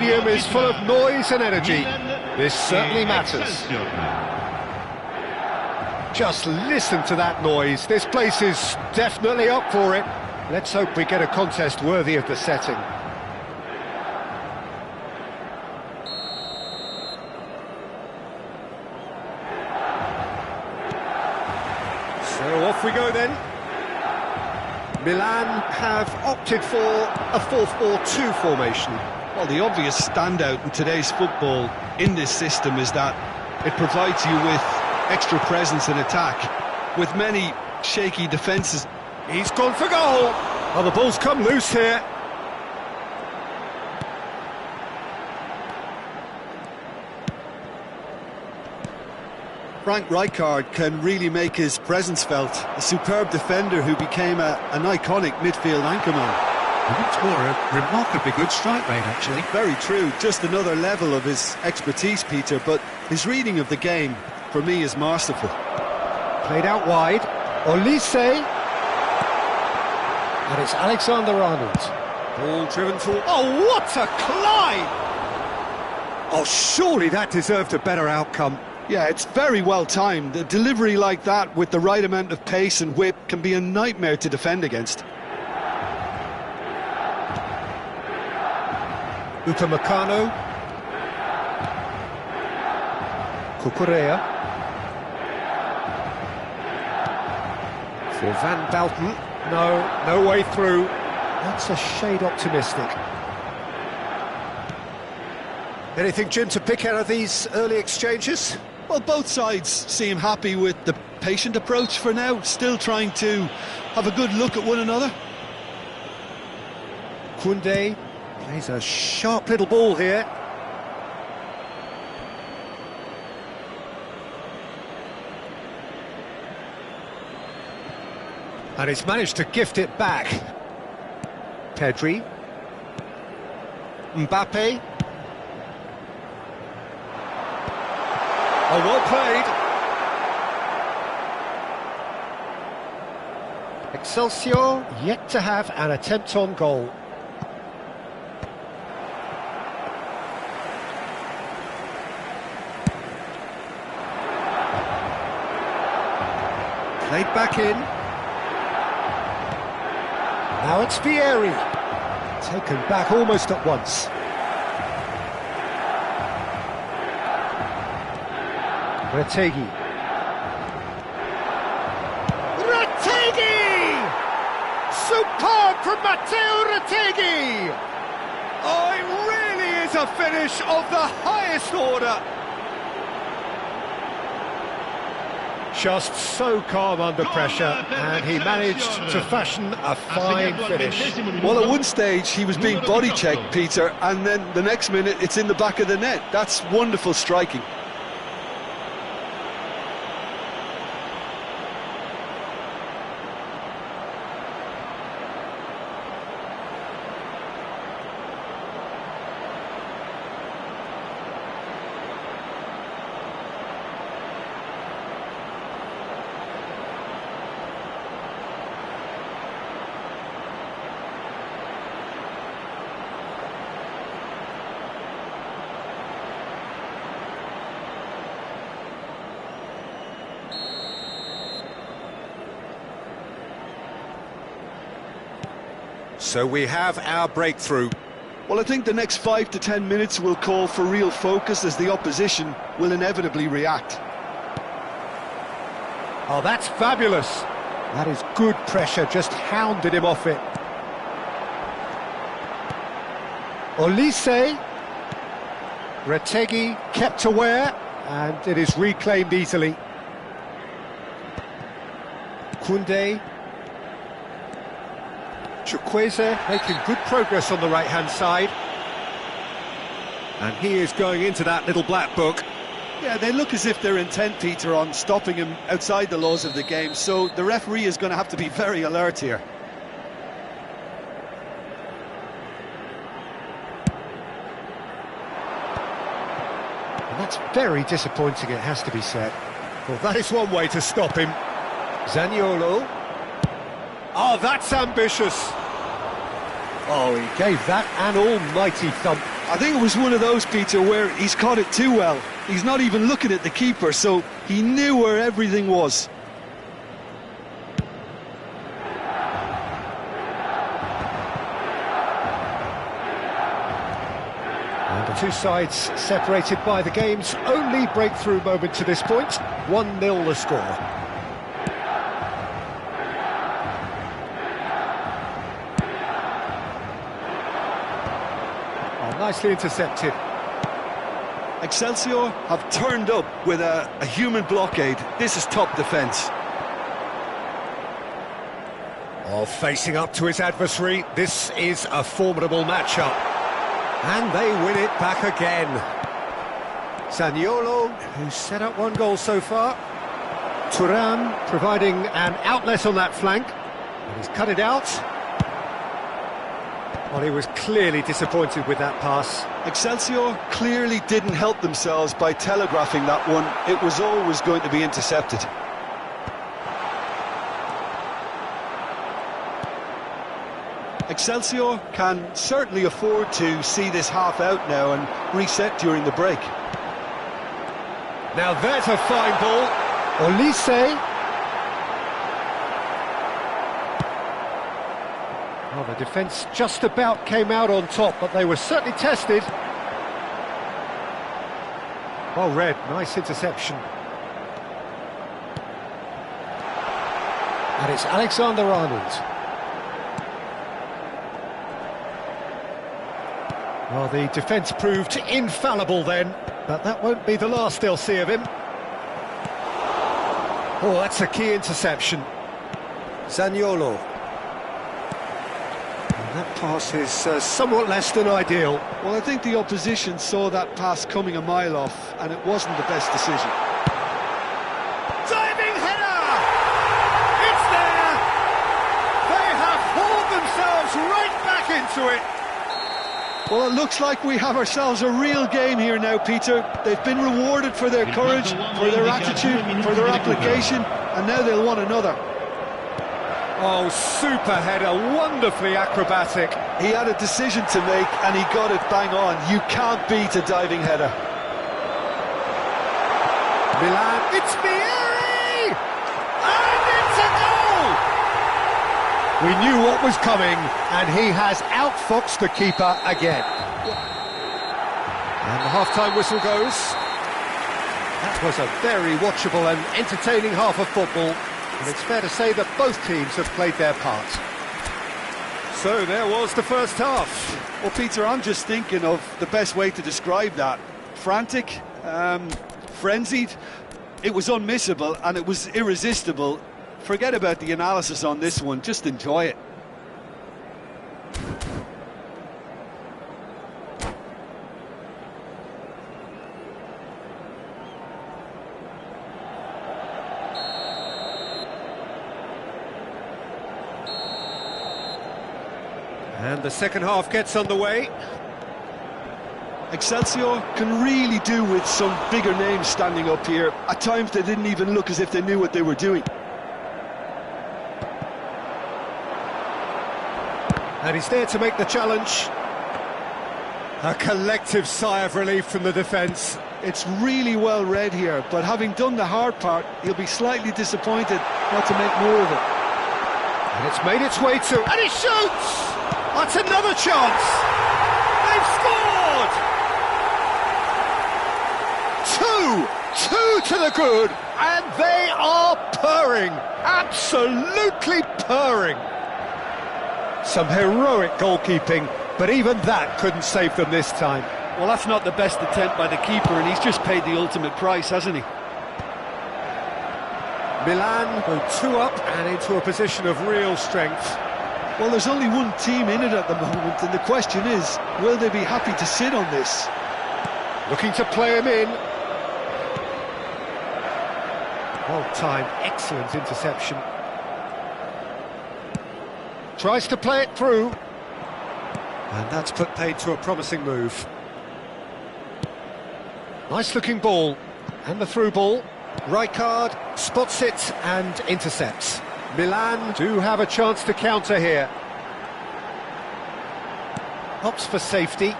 stadium is full of noise and energy. This certainly matters. Just listen to that noise. This place is definitely up for it. Let's hope we get a contest worthy of the setting. So off we go then. Milan have opted for a 4-4-2 formation. Well, the obvious standout in today's football in this system is that it provides you with extra presence in attack, with many shaky defences. He's gone for goal! Oh, the ball's come loose here. Frank Rijkaard can really make his presence felt. A superb defender who became an iconic midfield anchorman. It's more a remarkably good strike rate, actually. Very true, just another level of his expertise, Peter, but his reading of the game, for me, is masterful. Played out wide, Olise, and it's Alexander-Arnold. Ball driven forward. Oh, what a climb! Oh, surely that deserved a better outcome. Yeah, it's very well timed. A delivery like that with the right amount of pace and whip can be a nightmare to defend against. Upamecano. Cucurella. For Van Belten. No way through. That's a shade optimistic. Anything, Jim, to pick out of these early exchanges? Well, both sides seem happy with the patient approach for now, still trying to have a good look at one another. Koundé plays a sharp little ball here. And he's managed to gift it back. Pedri. Mbappe. Oh, well played. Excelsior yet to have an attempt on goal. Played back in. Now it's Vieri. Taken back almost at once. Retegui. Superb from Matteo Retegui! Oh, it really is a finish of the highest order. Just so calm under pressure, and he managed to fashion a fine finish. Well, at one stage he was being body checked, Peter, and then the next minute it's in the back of the net. That's wonderful striking. So we have our breakthrough. Well, I think the next 5 to 10 minutes will call for real focus as the opposition will inevitably react. Oh, that's fabulous. That is good pressure, just hounded him off it. Olise. Retegui kept aware, and it is reclaimed easily. Koundé. Chukwueze making good progress on the right-hand side. And he is going into that little black book. Yeah, they look as if they're intent, Peter, on stopping him outside the laws of the game, so the referee is going to have to be very alert here. And that's very disappointing, it has to be said. Well, that is one way to stop him. Zaniolo. Oh, that's ambitious. Oh, he gave that an almighty thump. I think it was one of those, Peter, where he's caught it too well. He's not even looking at the keeper, so he knew where everything was. And the two sides separated by the game's only breakthrough moment to this point. 1-0 the score. Nicely intercepted. Excelsior have turned up with a human blockade. This is top defence. Oh, facing up to his adversary, this is a formidable matchup. And they win it back again. Zaniolo, who's set up one goal so far. Thuram providing an outlet on that flank. And he's cut it out. Well, he was clearly disappointed with that pass. Excelsior clearly didn't help themselves by telegraphing that one. It was always going to be intercepted. Excelsior can certainly afford to see this half out now and reset during the break. Now there's a fine ball. Olise. Well, the defence just about came out on top, but they were certainly tested. Well read, nice interception. And it's Alexander-Arnold. Well, the defence proved infallible then, but that won't be the last they'll see of him. Oh, that's a key interception. Zaniolo. And that pass is somewhat less than ideal. Well, I think the opposition saw that pass coming a mile off, and it wasn't the best decision. Diving header! It's there! They have hauled themselves right back into it. Well, it looks like we have ourselves a real game here now, Peter. They've been rewarded for their courage, for their attitude, for their application, and now they'll want another. Oh, super header, wonderfully acrobatic. He had a decision to make, and he got it bang on. You can't beat a diving header. Milan, it's Vieri! And it's a goal! We knew what was coming, and he has outfoxed the keeper again. And the half-time whistle goes. That was a very watchable and entertaining half of football, and it's fair to say that both teams have played their part. So there was the first half. Well, Peter, I'm just thinking of the best way to describe that. Frantic, frenzied. It was unmissable, and it was irresistible. Forget about the analysis on this one, just enjoy it. And the second half gets underway. Excelsior can really do with some bigger names standing up here. At times they didn't even look as if they knew what they were doing. And he's there to make the challenge. A collective sigh of relief from the defence. It's really well read here, but having done the hard part, he'll be slightly disappointed not to make more of it. And it's made its way to... And he shoots! That's another chance! They've scored! Two to the good, and they are purring, absolutely purring. Some heroic goalkeeping, but even that couldn't save them this time. Well, that's not the best attempt by the keeper, and he's just paid the ultimate price, hasn't he? Milan go 2 up and into a position of real strength. Well, there's only one team in it at the moment, and the question is, will they be happy to sit on this? Looking to play him in. Well-timed, excellent interception. Tries to play it through. And that's put paid to a promising move. Nice-looking ball. And the through ball. Rijkaard spots it and intercepts. Milan do have a chance to counter here. Opts for safety.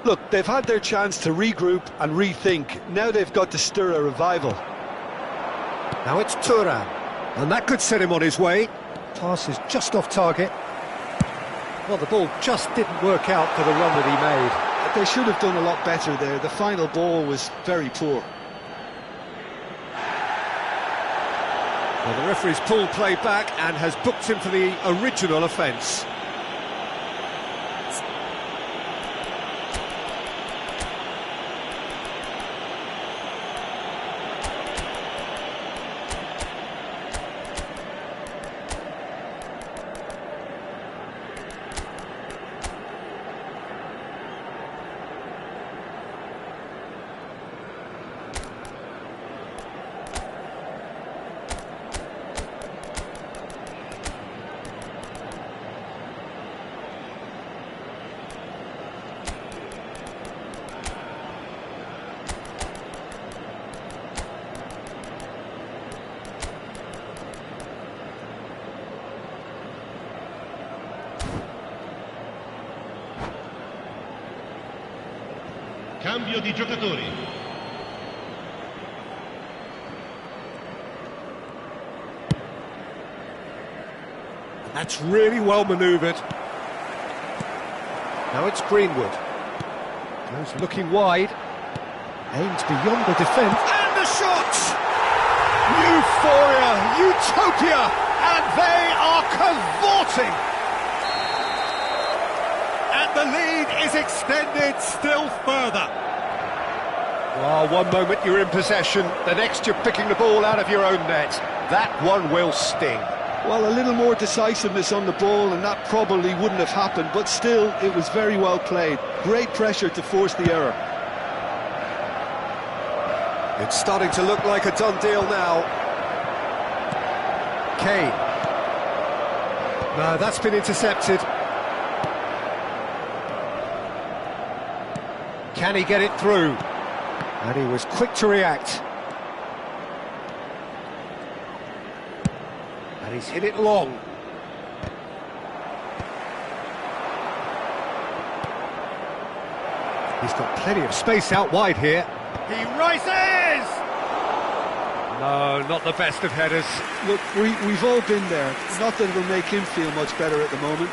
Look, they've had their chance to regroup and rethink. Now they've got to stir a revival. Now it's Thuram, and that could set him on his way. Pass is just off target. Well, the ball just didn't work out for the run that he made. They should have done a lot better there. The final ball was very poor. Well, the referee's pulled play back and has booked him for the original offence. Cambio di giocatori. That's really well manoeuvred. Now it's Greenwood. Goes looking wide. Aims beyond the defence. And the shot! Euphoria, utopia, and they are cavorting. And the lead is extended still further. Well, one moment you're in possession, the next you're picking the ball out of your own net. That one will sting. Well, a little more decisiveness on the ball and that probably wouldn't have happened, but still, it was very well played. Great pressure to force the error. It's starting to look like a done deal now. Kane. No, that's been intercepted. Can he get it through? And he was quick to react. And he's hit it long. He's got plenty of space out wide here. He rises! No, not the best of headers. Look, we've all been there. Not that it'll make him feel much better at the moment.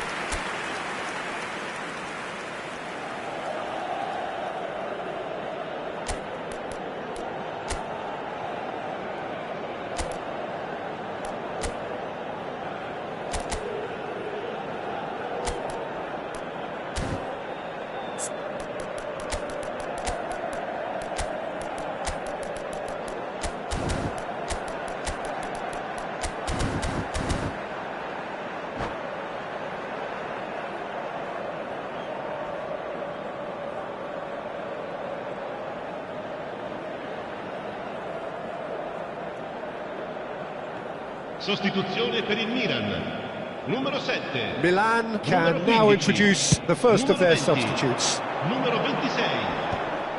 Sostituzione per il Milan. Numero 7. Milan can Numero now 15. introduce the first of their Numero 20. substitutes. Numero 26.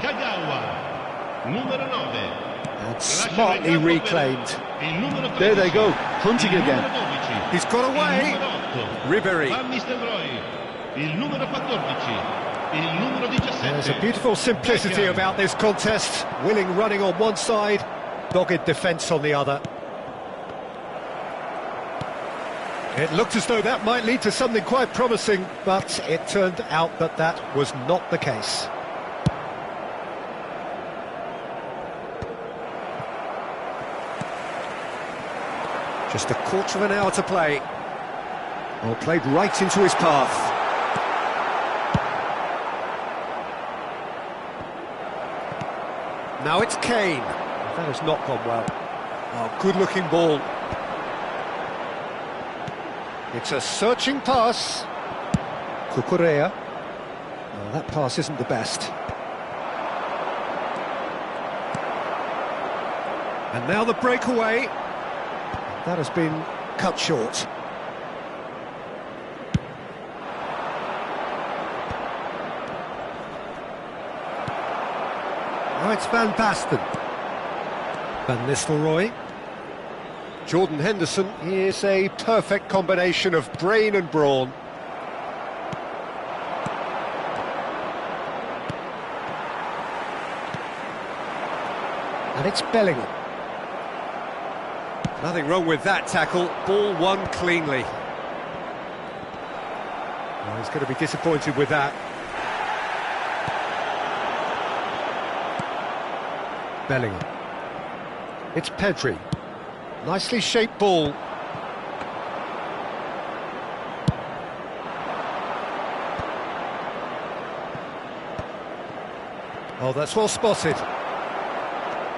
Kagawa. Numero 9. And smartly reclaimed. Il numero 13. There they go, hunting Il again. numero 12. He's got away. Il numero 8. Ribery. Van Nistelrooy. Il numero 14. Il numero 17. There's a beautiful simplicity Beckham. about this contest. Willing running on one side, dogged defence on the other. It looked as though that might lead to something quite promising, but it turned out that that was not the case. Just a quarter of an hour to play. Well, played right into his path. Now it's Kane. That has not gone well. Oh, good-looking ball. It's a searching pass. Cucurella. Oh, that pass isn't the best. And now the breakaway. That has been cut short. Now it's Van Basten. Van Nistelrooy. Jordan Henderson is a perfect combination of brain and brawn. And it's Bellingham. Nothing wrong with that tackle, ball won cleanly. Well, he's going to be disappointed with that. Bellingham. It's Pedri. Nicely shaped ball. Oh, that's well spotted.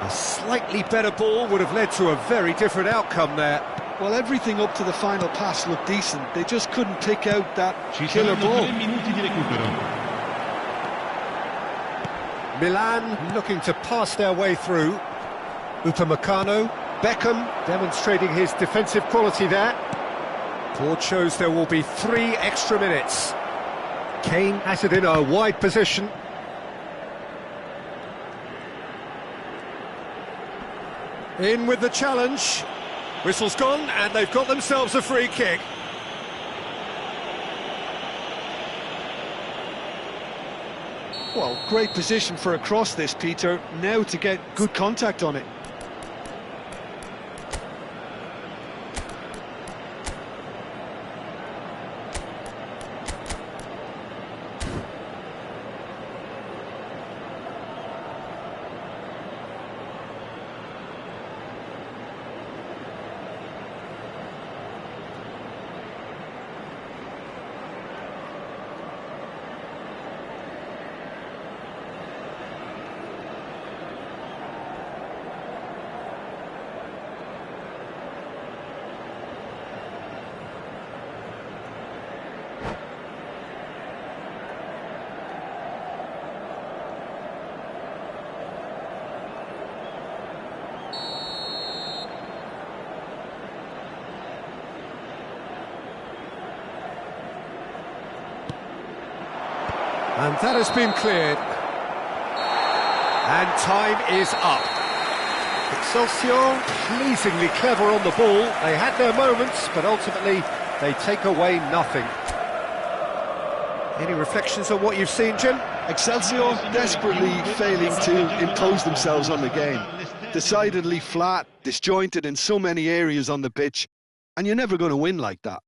A slightly better ball would have led to a very different outcome there. Well, everything up to the final pass looked decent. They just couldn't pick out that Ci killer saranno ball. 3 minuti di recupero. Milan looking to pass their way through. Upamecano, Beckham demonstrating his defensive quality there. Board shows there will be 3 extra minutes. Kane has it in a wide position. In with the challenge. Whistle's gone and they've got themselves a free kick. Well, great position for a cross this, Peter. Now to get good contact on it. And that has been cleared. And time is up. Excelsior pleasingly clever on the ball. They had their moments, but ultimately they take away nothing. Any reflections on what you've seen, Jim? Excelsior desperately failing to impose themselves on the game. Decidedly flat, disjointed in so many areas on the pitch, and you're never going to win like that.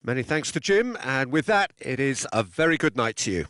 Many thanks to Jim, and with that, it is a very good night to you.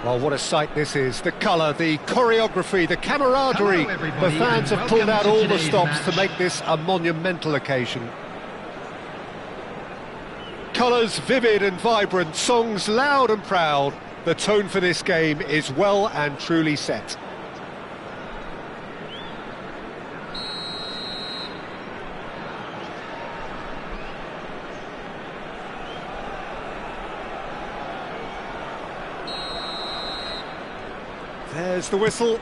Well, what a sight this is. The colour, the choreography, the camaraderie. Hello, everybody, The fans and have pulled out welcome to all the today's stops to match. make this a monumental occasion. Colours vivid and vibrant, songs loud and proud. The tone for this game is well and truly set. There's the whistle.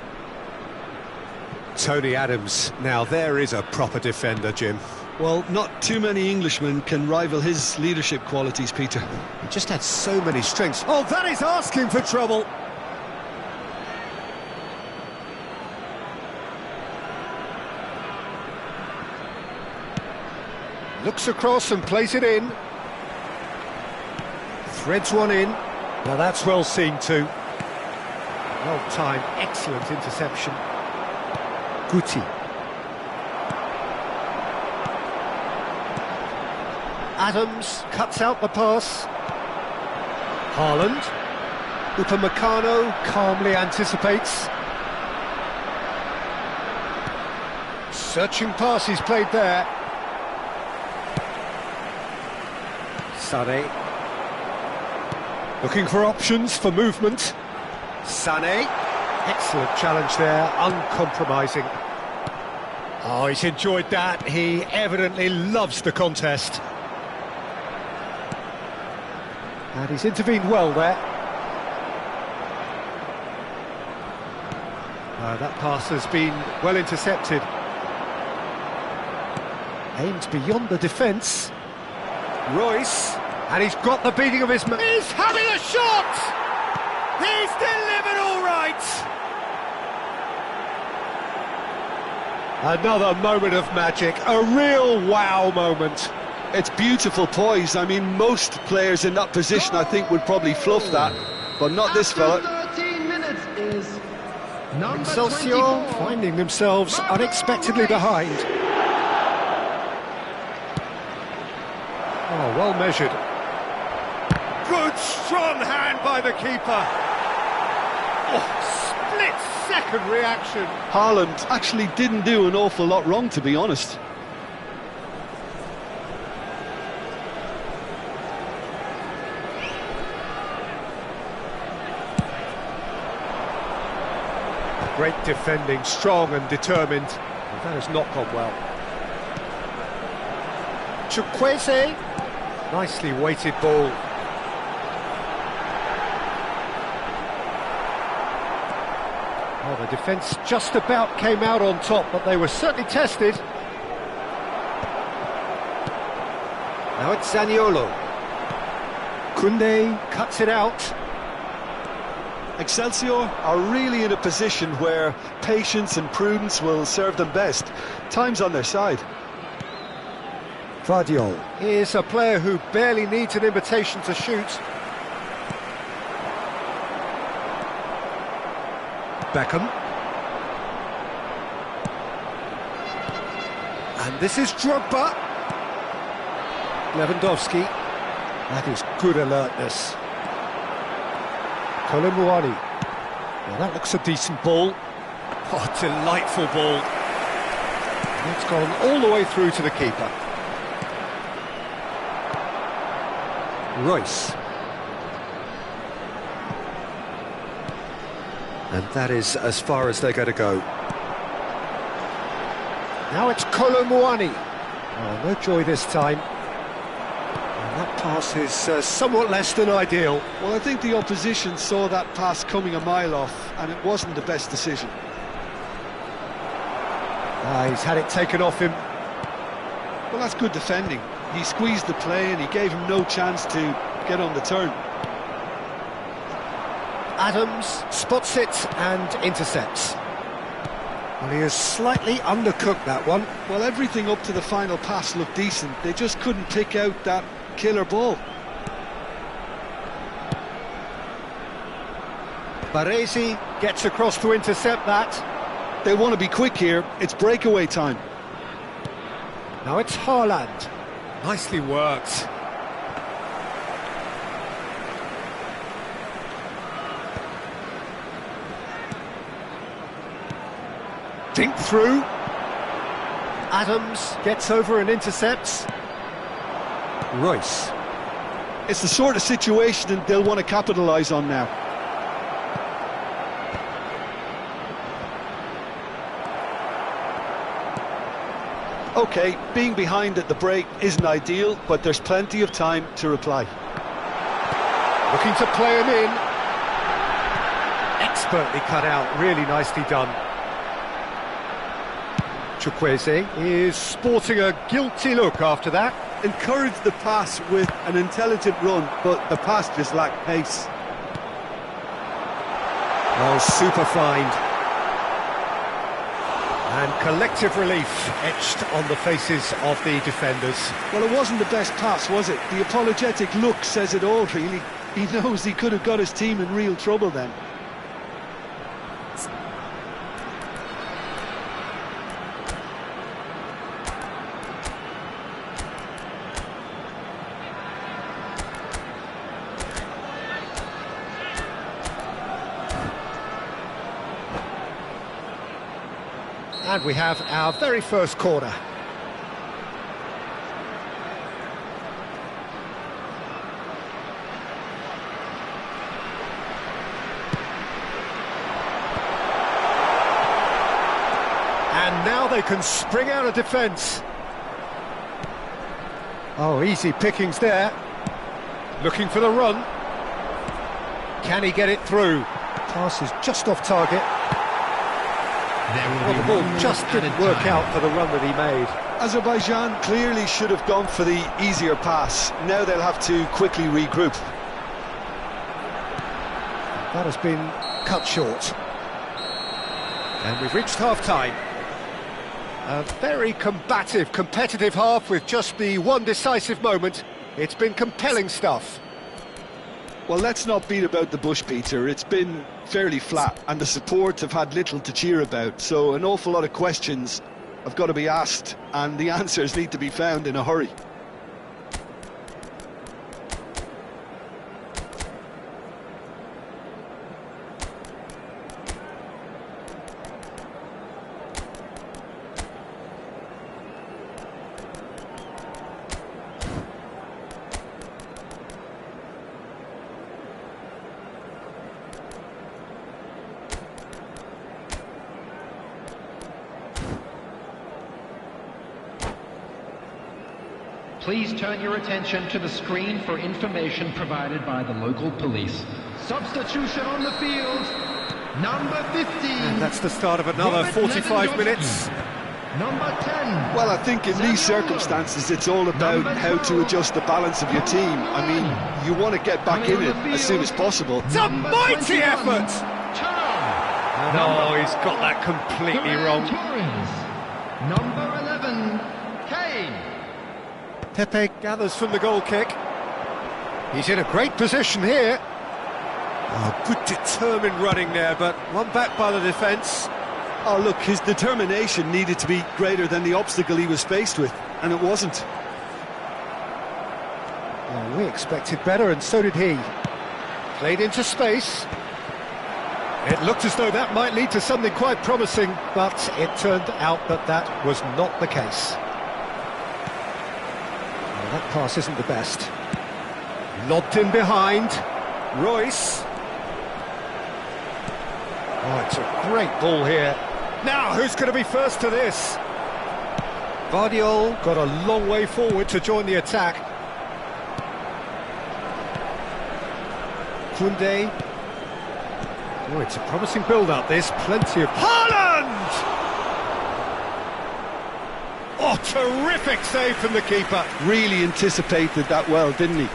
Tony Adams. Now there is a proper defender, Jim. Well, not too many Englishmen can rival his leadership qualities, Peter. He just had so many strengths. Oh, that is asking for trouble. Looks across and plays it in. Threads one in. Now that's well seen too. Well timed, excellent interception. Guti. Adams cuts out the pass. Haaland. Upamecano calmly anticipates. Searching pass he's played there. Sané. Looking for options for movement. Sané. Excellent challenge there, uncompromising. Oh, he's enjoyed that. He evidently loves the contest. And he's intervened well there. That pass has been well intercepted. Aimed beyond the defence. Royce, and he's got the beating of his man. He's having a shot! He's delivered all right! Another moment of magic, a real wow moment. It's beautiful poise. I mean, most players in that position, I think, would probably fluff that, but not this fella. 13 minutes is number Excelsior 24. finding themselves unexpectedly behind. Oh, well measured. Good, strong hand by the keeper. Oh, split-second reaction. Haaland actually didn't do an awful lot wrong, to be honest. Great defending, strong and determined. And that has not gone well. Chukwueze. Nicely weighted ball. Oh, the defence just about came out on top, but they were certainly tested. Now it's Zaniolo. Koundé cuts it out. Excelsior are really in a position where patience and prudence will serve them best. Time's on their side. Vardiol. Here's a player who barely needs an invitation to shoot. Beckham. And this is Drogba. Lewandowski. That is good alertness. Kolomuani. Well, that looks a decent ball. Oh, delightful ball. And it's gone all the way through to the keeper. Royce. And that is as far as they're going to go. Now it's Kolomuani. Oh, no joy this time. And that pass is somewhat less than ideal. Well, I think the opposition saw that pass coming a mile off, and it wasn't the best decision. He's had it taken off him. Well, that's good defending. He squeezed the play and he gave him no chance to get on the turn. Adams spots it and intercepts. Well, he has slightly undercooked that one. Well, everything up to the final pass looked decent. They just couldn't pick out that killer ball. Baresi gets across to intercept that. They want to be quick here. It's breakaway time. Now it's Haaland. Nicely worked. Dink through. Adams gets over and intercepts. Royce. It's the sort of situation that they'll want to capitalise on now. OK, being behind at the break isn't ideal, but there's plenty of time to reply. Looking to play him in. Expertly cut out, really nicely done. Chukwueze is sporting a guilty look after that. Encouraged the pass with an intelligent run, but the pass just lacked pace. Oh, super find. And collective relief etched on the faces of the defenders. Well, it wasn't the best pass, was it? The apologetic look says it all, really. He knows he could have got his team in real trouble then. And we have our very first corner. And now they can spring out of defence. Oh, easy pickings there. Looking for the run. Can he get it through? Pass is just off target. Well, the ball just didn't work out for the run that he made. Azerbaijan clearly should have gone for the easier pass. Now they'll have to quickly regroup. That has been cut short. And we've reached half-time. A very combative, competitive half with just the one decisive moment. It's been compelling stuff. Well, let's not beat about the bush, Peter. It's been fairly flat, and the support have had little to cheer about. So an awful lot of questions have got to be asked, and the answers need to be found in a hurry. Please turn your attention to the screen for information provided by the local police. Substitution on the field, number 15. And that's the start of another 45 minutes. Number 10. Well, I think in these circumstances it's all about how to adjust the balance of your team. I mean, you want to get back in it as soon as possible. It's a mighty effort! No, he's got that completely wrong. Number 11, Kane. Pepe gathers from the goal kick. He's in a great position here. Oh, good determined running there, but one back by the defence. Oh, look, his determination needed to be greater than the obstacle he was faced with, and it wasn't. Oh, we expected better, and so did he. Played into space. It looked as though that might lead to something quite promising, but it turned out that that was not the case. That pass isn't the best. Lobbed in behind. Royce. Oh, it's a great ball here. Now, who's going to be first to this? Vardiol got a long way forward to join the attack. Koundé. Oh, it's a promising build-up, this. Plenty of... Haaland! Oh, terrific save from the keeper. Really anticipated that well, didn't he?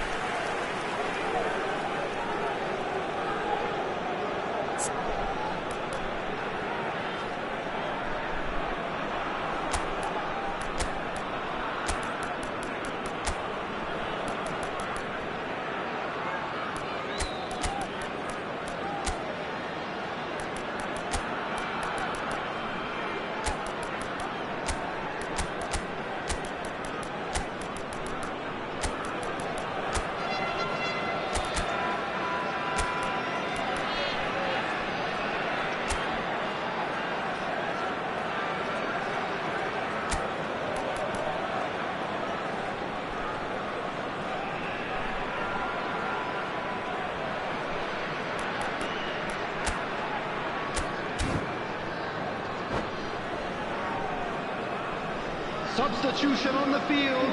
Substitution on the field.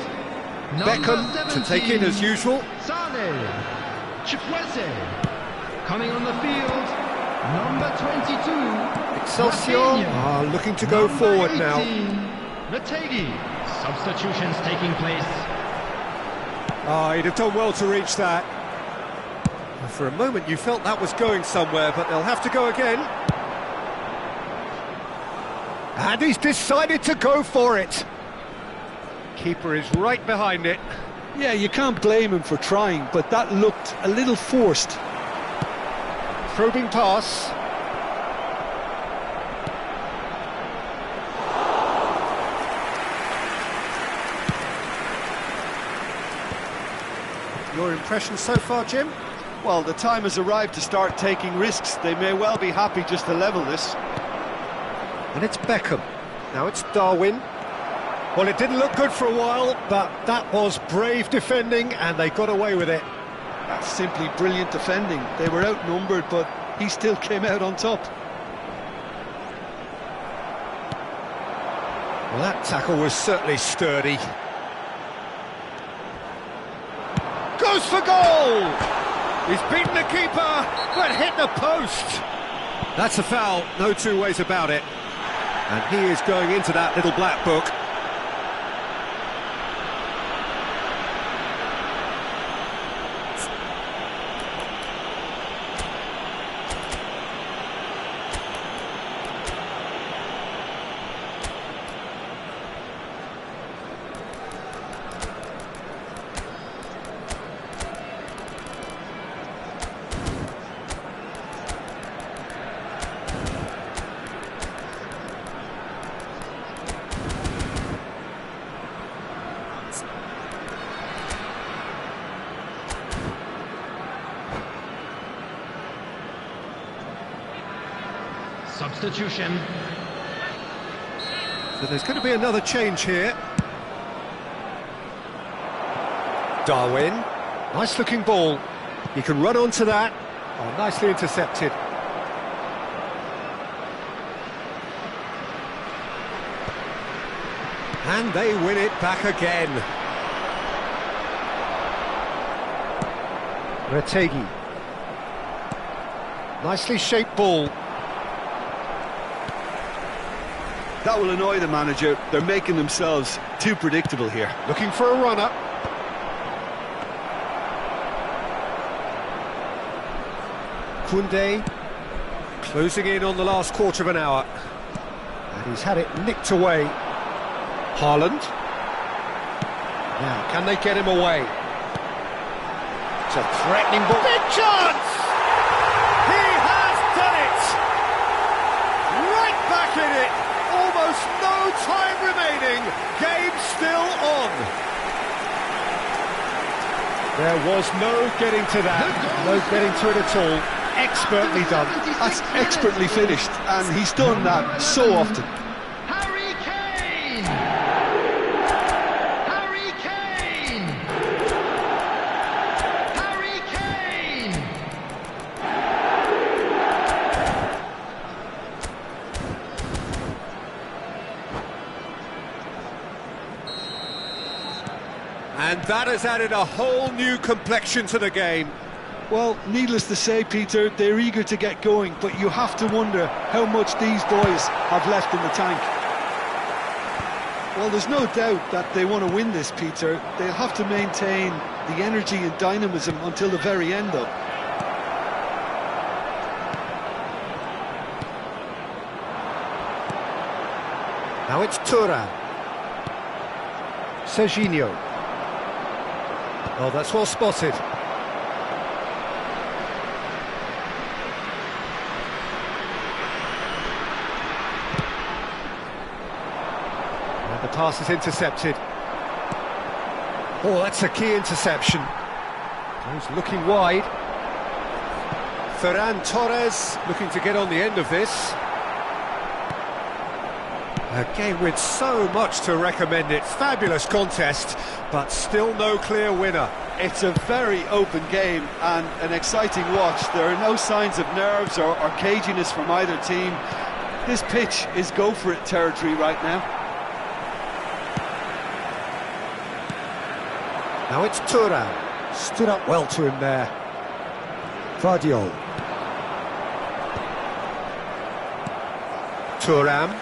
Beckham to take in as usual. Sane. Chikwese. Coming on the field. Number 22. Excelsior Rafinha. are looking to go forward now. Rategi. Substitutions taking place. He'd have done well to reach that. For a moment you felt that was going somewhere, but they'll have to go again. And he's decided to go for it. Keeper is right behind it. Yeah, you can't blame him for trying, but that looked a little forced. Probing pass. Your impression so far, Jim? Well, the time has arrived to start taking risks. They may well be happy just to level this. And it's Beckham. Now it's Darwin. Well, it didn't look good for a while, but that was brave defending, and they got away with it. That's simply brilliant defending. They were outnumbered, but he still came out on top. Well, that tackle was certainly sturdy. Goes for goal! He's beaten the keeper, but hit the post. That's a foul, no two ways about it. And he is going into that little black book. Substitution. So there's going to be another change here. Darwin. Nice looking ball. He can run onto that. Oh, nicely intercepted. And they win it back again. Rategi. Nicely shaped ball. That will annoy the manager. They're making themselves too predictable here. Looking for a runner. Koundé closing in on the last quarter of an hour. And he's had it nicked away. Haaland. Now, can they get him away? It's a threatening ball. Big chance! He has done it! Right back in it! Almost no time remaining. Game still on. There was no getting to that. No getting to it at all. Expertly done. That's expertly finished, and he's done that so often. Harry Kane! Harry Kane! Harry Kane! And that has added a whole new complexion to the game. Well, needless to say, Peter, they're eager to get going, but you have to wonder how much these boys have left in the tank. Well, there's no doubt that they want to win this, Peter. They'll have to maintain the energy and dynamism until the very end, though. Now it's Thuram. Serginho. Oh, that's well spotted. And the pass is intercepted. Oh, that's a key interception. He's looking wide. Ferran Torres looking to get on the end of this. A game with so much to recommend it. Fabulous contest, but still no clear winner. It's a very open game and an exciting watch. There are no signs of nerves or caginess from either team. This pitch is go-for-it territory right now. Now it's Thuram. Stood up well to him there. Vardiol. Thuram.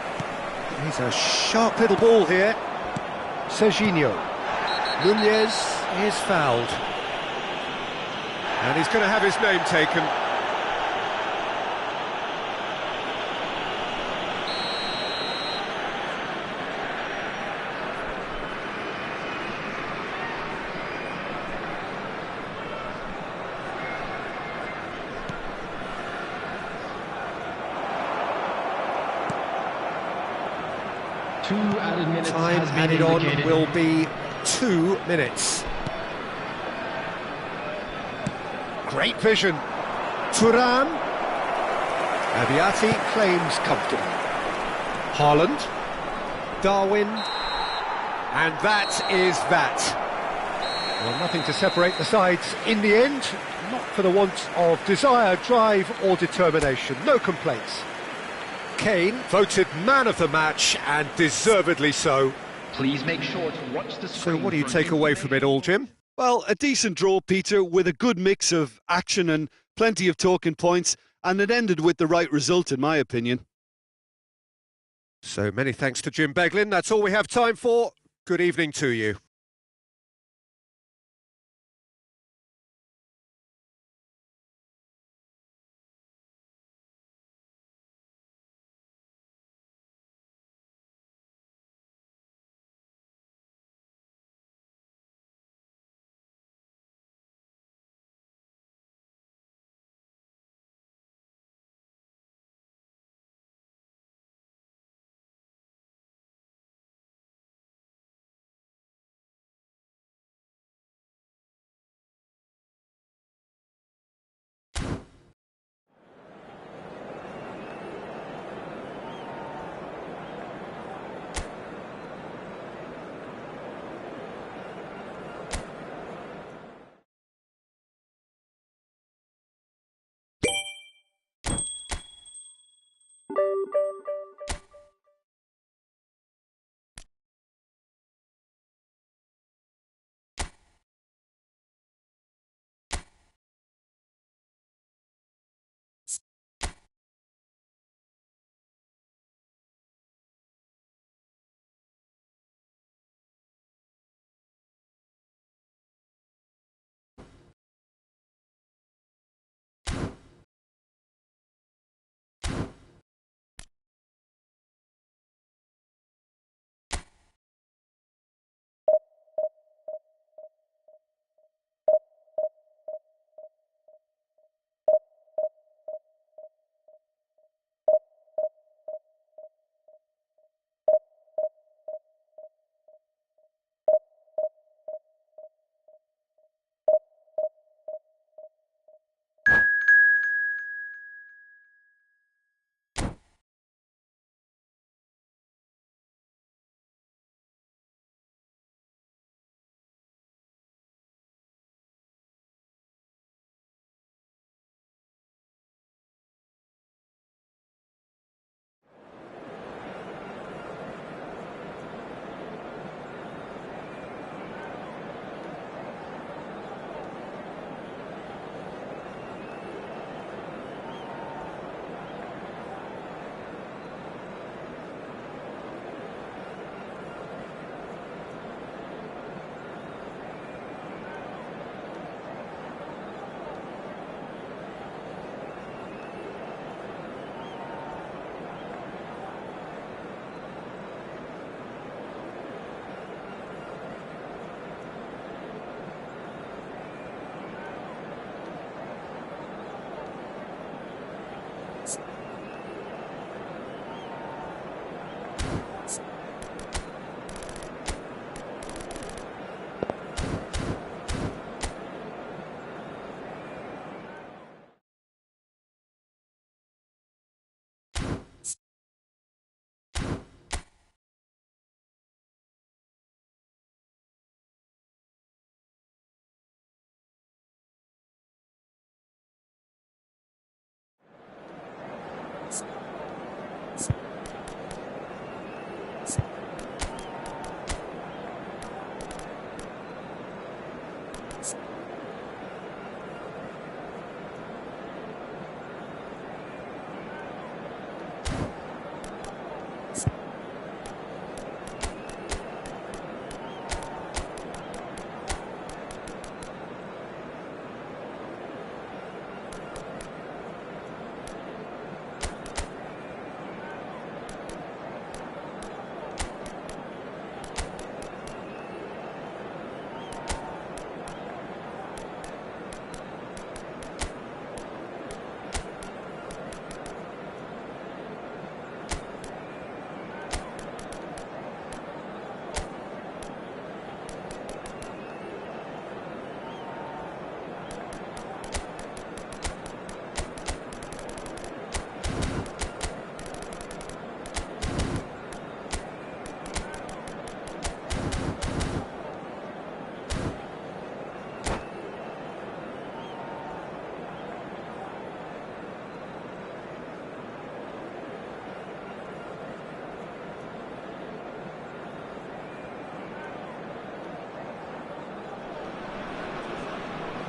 He's a sharp little ball here. Serginho. Nunez is fouled. And he's going to have his name taken. Two added minutes Time has been added on indicated. will be 2 minutes. Great vision. Thuram. Abiati claims comfortably. Haaland. Darwin. And that is that. Well, nothing to separate the sides in the end. Not for the want of desire, drive or determination. No complaints. Kane voted man of the match, and deservedly so. Please make sure to watch the So screen. what do you for take away from it all, Jim? Well, a decent draw, Peter, with a good mix of action and plenty of talking points, and it ended with the right result, in my opinion. So many thanks to Jim Beglin. That's all we have time for. Good evening to you.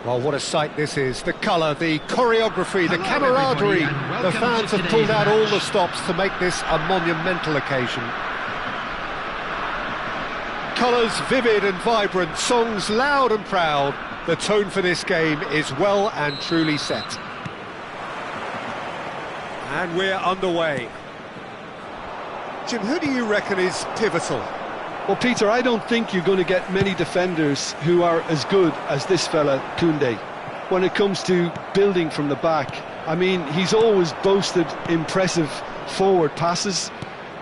Well, what a sight this is. The colour, the choreography, the Hello, camaraderie. everybody, and The welcome fans to have pulled today's out all match. the stops to make this a monumental occasion. Colours vivid and vibrant, songs loud and proud. The tone for this game is well and truly set. And we're underway. Jim, who do you reckon is pivotal? Well, Peter, I don't think you're going to get many defenders who are as good as this fella, Koundé, when it comes to building from the back. I mean, he's always boasted impressive forward passes,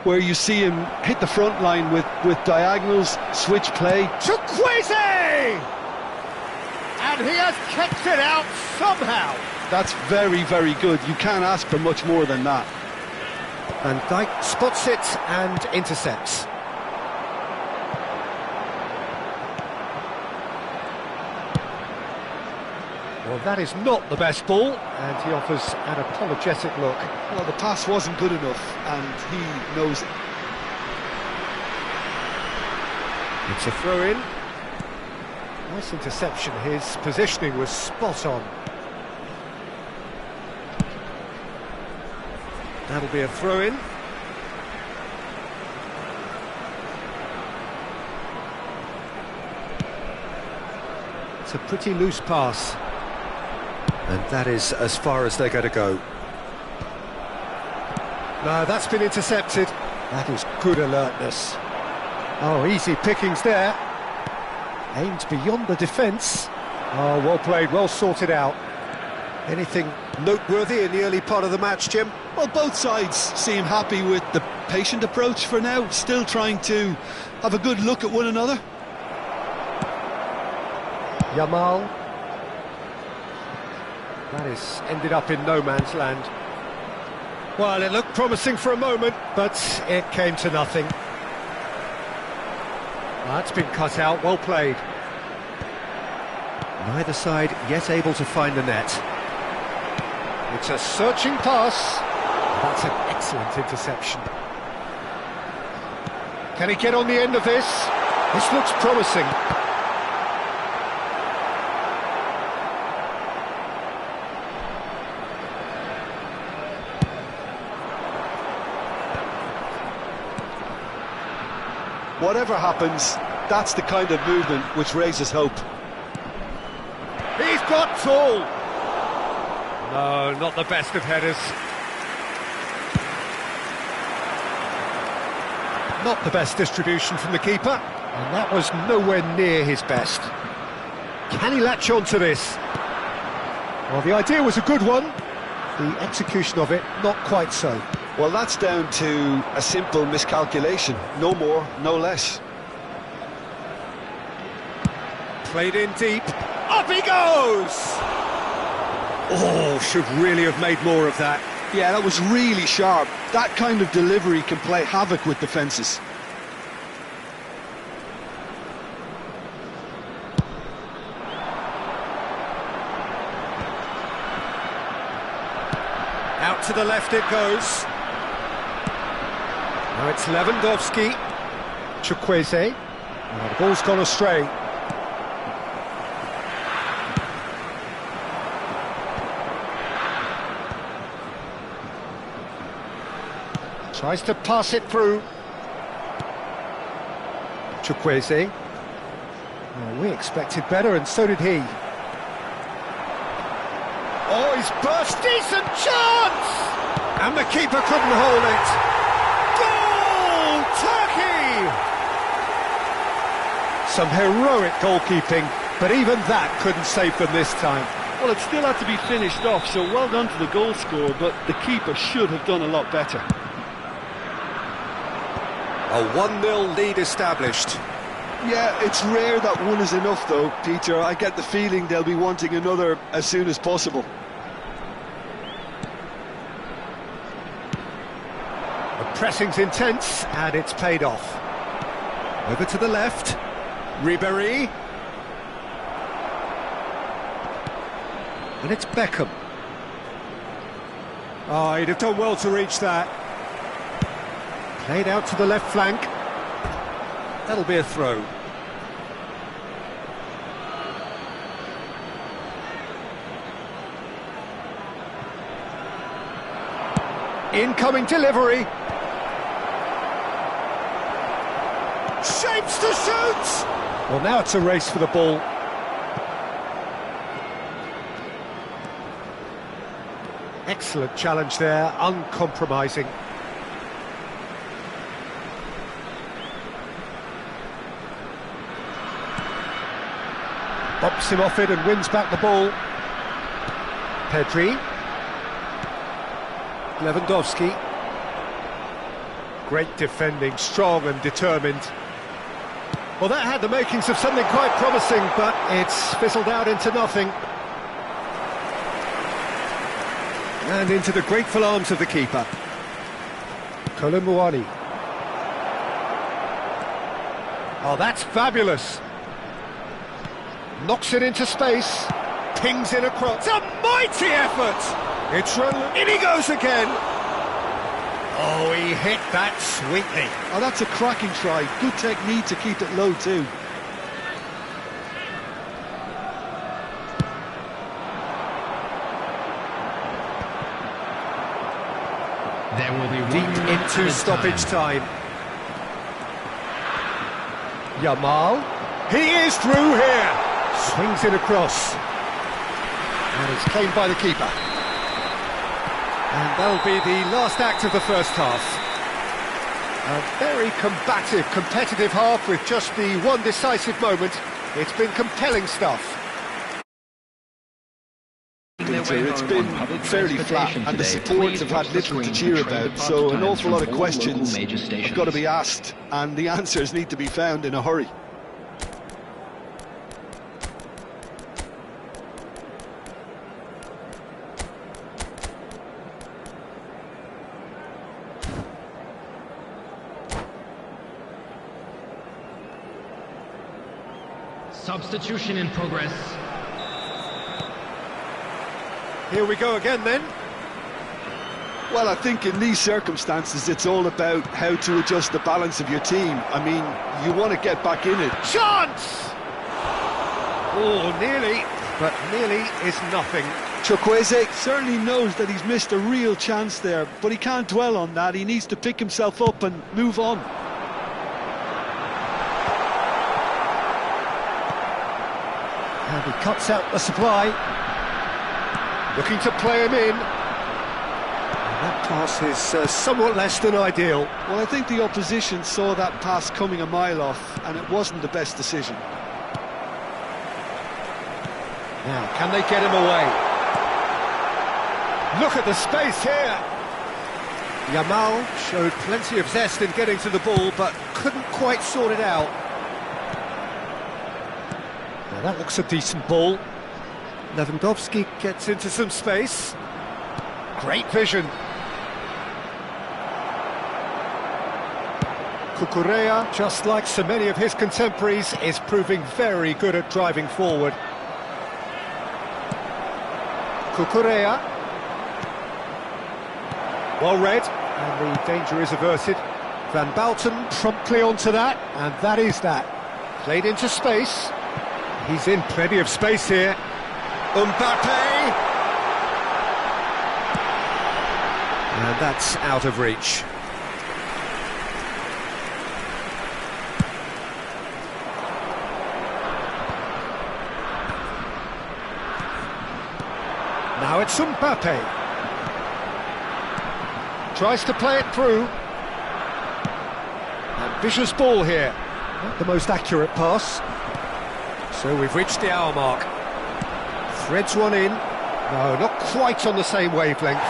where you see him hit the front line with diagonals, switch play. Chukwueze! And he has kept it out somehow. That's very, very good. You can't ask for much more than that. Van Dijk spots it and intercepts. Well, that is not the best ball, and he offers an apologetic look. Well, the pass wasn't good enough, and he knows it. It's a throw-in. Nice interception. His positioning was spot on. That'll be a throw-in. It's a pretty loose pass. And that is as far as they're going to go. No, that's been intercepted. That is good alertness. Oh, easy pickings there. Aimed beyond the defence. Oh, well played, well sorted out. Anything noteworthy in the early part of the match, Jim? Well, both sides seem happy with the patient approach for now, still trying to have a good look at one another. Yamal. That is ended up in no man's land. Well, it looked promising for a moment, but it came to nothing. That's been cut out, well played. Neither side yet able to find the net. It's a searching pass. That's an excellent interception. Can he get on the end of this? This looks promising. Whatever happens, that's the kind of movement which raises hope. He's got tall. No, not the best of headers. Not the best distribution from the keeper, and that was nowhere near his best. Can he latch on to this? Well, the idea was a good one. The execution of it, not quite so. Well, that's down to a simple miscalculation. No more, no less. Played in deep. Up he goes! Oh, should really have made more of that. Yeah, that was really sharp. That kind of delivery can play havoc with defences. Out to the left it goes. Now it's Lewandowski. Chukwueze. Oh, the ball's gone astray. Tries to pass it through. Chukwueze. Oh, we expected better, and so did he. Oh, he's burst, decent chance! And the keeper couldn't hold it. Goal! Turkey! Some heroic goalkeeping, but even that couldn't save them this time. Well, it still had to be finished off, so well done to the goal scorer, but the keeper should have done a lot better. A 1-0 lead established. Yeah, it's rare that one is enough, though, Peter. I get the feeling they'll be wanting another as soon as possible. The pressing's intense, and it's paid off. Over to the left. Ribéry. And it's Beckham. Oh, he'd have done well to reach that. Played out to the left flank. That'll be a throw. Incoming delivery. Shapes to shoot! Well, now it's a race for the ball. Excellent challenge there, uncompromising. Bumps him off it and wins back the ball. Pedri. Lewandowski. Great defending, strong and determined. Well, that had the makings of something quite promising, but it's fizzled out into nothing. And into the grateful arms of the keeper. Kolomuani. Oh, that's fabulous. Knocks it into space. Pings in across. It's a mighty effort! It's run. In he goes again! Oh, he hit that sweetly. Oh, that's a cracking try. Good technique to keep it low too. There will be Deep into stoppage time. Yamal. He is through here. Swings it across. And it's claimed by the keeper. And that'll be the last act of the first half. A very combative, competitive half with just the one decisive moment. It's been compelling stuff. It's been fairly flat, and the supporters have had little to cheer about, so an awful lot of questions have got to be asked, and the answers need to be found in a hurry. Substitution in progress. Here we go again then. Well, I think in these circumstances it's all about how to adjust the balance of your team. I mean, you want to get back in it. Chance! Oh, nearly, but nearly is nothing. Chukwueze certainly knows that he's missed a real chance there, but he can't dwell on that. He needs to pick himself up and move on. And he cuts out the supply. Looking to play him in. And that pass is somewhat less than ideal. Well, I think the opposition saw that pass coming a mile off, and it wasn't the best decision. Now, can they get him away? Look at the space here. Yamal showed plenty of zest in getting to the ball, but couldn't quite sort it out. Now, that looks a decent ball. Lewandowski gets into some space. Great vision. Cucurella, just like so many of his contemporaries, is proving very good at driving forward. Cucurella. Well read, and the danger is averted. Van Balten promptly onto that, and that is that. Played into space. He's in plenty of space here. Mbappe! And that's out of reach. Now it's Mbappe. Tries to play it through. Ambitious ball here. Not the most accurate pass. So we've reached the hour mark. Threads one in. No, not quite on the same wavelength.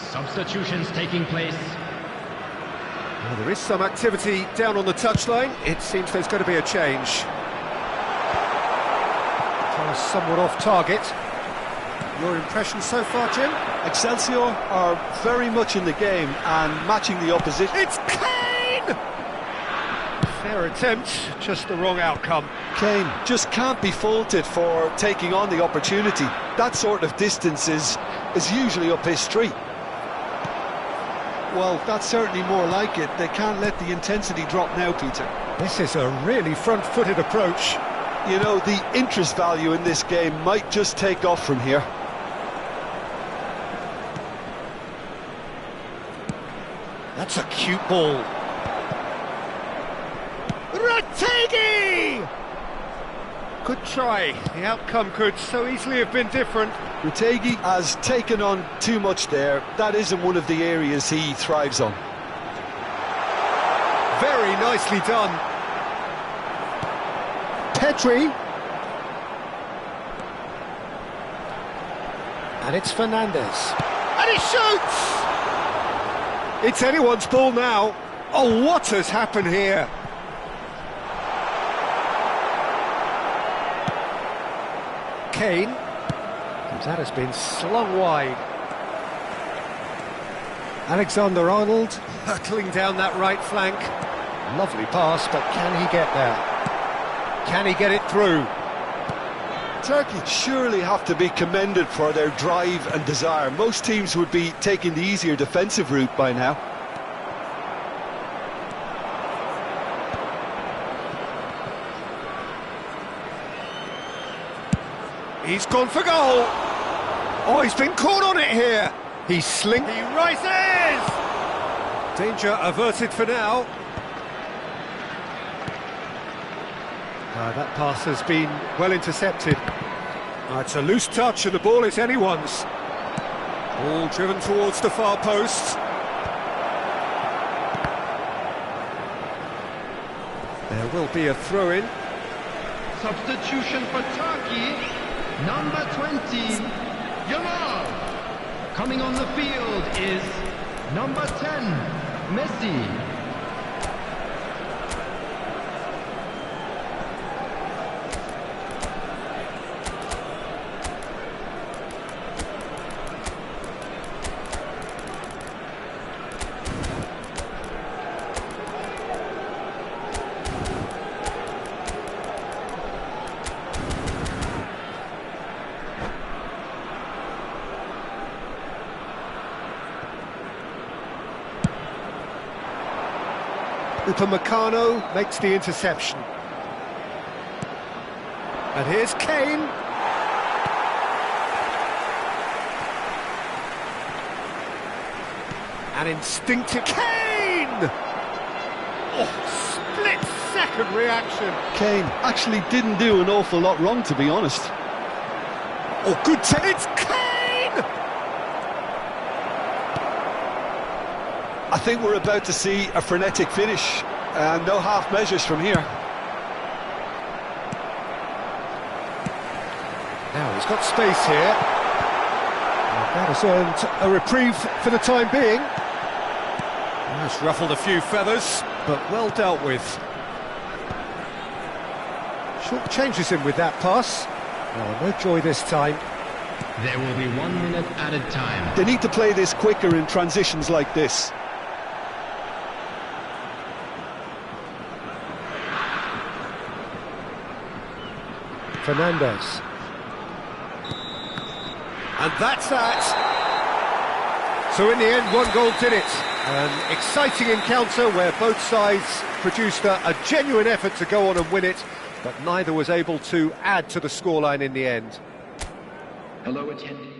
Substitutions taking place. Well, there is some activity down on the touchline. It seems there's going to be a change. Somewhat off target. Your impression so far, Jim? Excelsior are very much in the game and matching the opposition. It's Kane! Fair attempt, just the wrong outcome. Kane just can't be faulted for taking on the opportunity. That sort of distance is usually up his street. Well, that's certainly more like it. They can't let the intensity drop now, Peter. This is a really front-footed approach. You know, the interest value in this game might just take off from here. That's a cute ball. Rategi! Good try. The outcome could so easily have been different. Rategi has taken on too much there. That isn't one of the areas he thrives on. Very nicely done. Pedri. And it's Fernandez. And he shoots! It's anyone's ball now. Oh, what has happened here? Kane. That has been slung wide. Alexander-Arnold hurtling down that right flank. Lovely pass, but can he get there? Can he get it through? Turkey surely have to be commended for their drive and desire. Most teams would be taking the easier defensive route by now. He's gone for goal. Oh, he's been caught on it here. He rises! Danger averted for now. That pass has been well intercepted. It's a loose touch and the ball is anyone's. Ball driven towards the far post. There will be a throw-in. Substitution for Turkey, number 20, Yamal. Coming on the field is number 10, Messi. Upamecano makes the interception. And here's Kane. An instinctive Kane! Oh, split-second reaction. Kane actually didn't do an awful lot wrong, to be honest. Oh, good it's Kane! I think we're about to see a frenetic finish, and no half measures from here. Now he's got space here. And that has earned a reprieve for the time being. It's ruffled a few feathers, but well dealt with. Short changes him with that pass. Oh, no joy this time. There will be 1 minute added time. They need to play this quicker in transitions like this. Fernandez. And that's that. So in the end, one goal did it. An exciting encounter where both sides produced a genuine effort to go on and win it, but neither was able to add to the scoreline in the end. Hello, attending.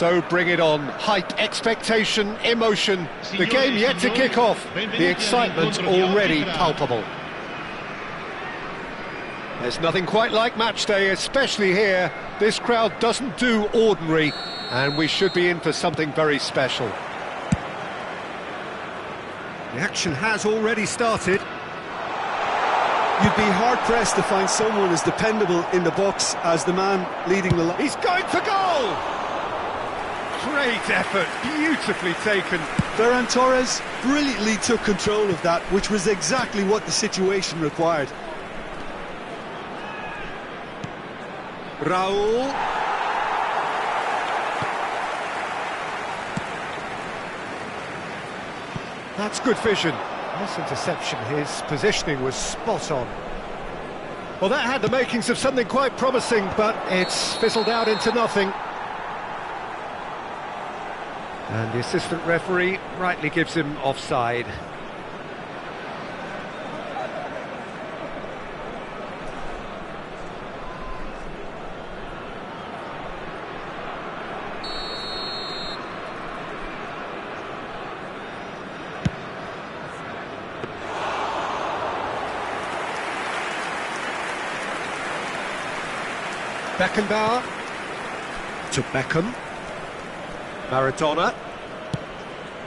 So bring it on. Hype, expectation, emotion. The game yet to kick off. The excitement already palpable. There's nothing quite like match day, especially here. This crowd doesn't do ordinary, and we should be in for something very special. The action has already started. You'd be hard-pressed to find someone as dependable in the box as the man leading the line. He's going for goal! Great effort, beautifully taken. Ferran Torres brilliantly took control of that, which was exactly what the situation required. Raul. That's good vision. Nice interception. His positioning was spot on. Well, that had the makings of something quite promising, but it's fizzled out into nothing. And the assistant referee rightly gives him offside. Beckenbauer to Beckham. Maradona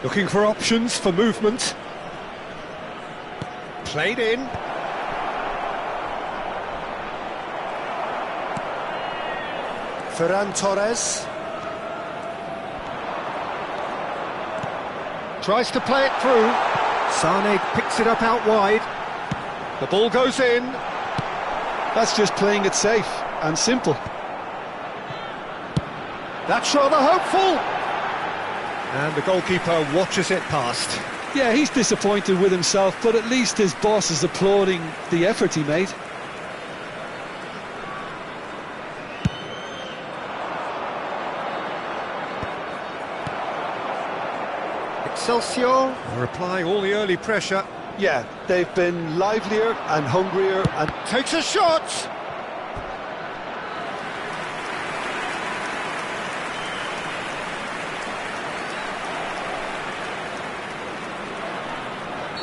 looking for options for movement. Played in. Ferran Torres tries to play it through. Sane picks it up out wide. The ball goes in. That's just playing it safe and simple. That's rather hopeful. And the goalkeeper watches it past. Yeah, he's disappointed with himself, but at least his boss is applauding the effort he made. Excelsior are applying all the early pressure. Yeah, they've been livelier and hungrier and... Takes a shot!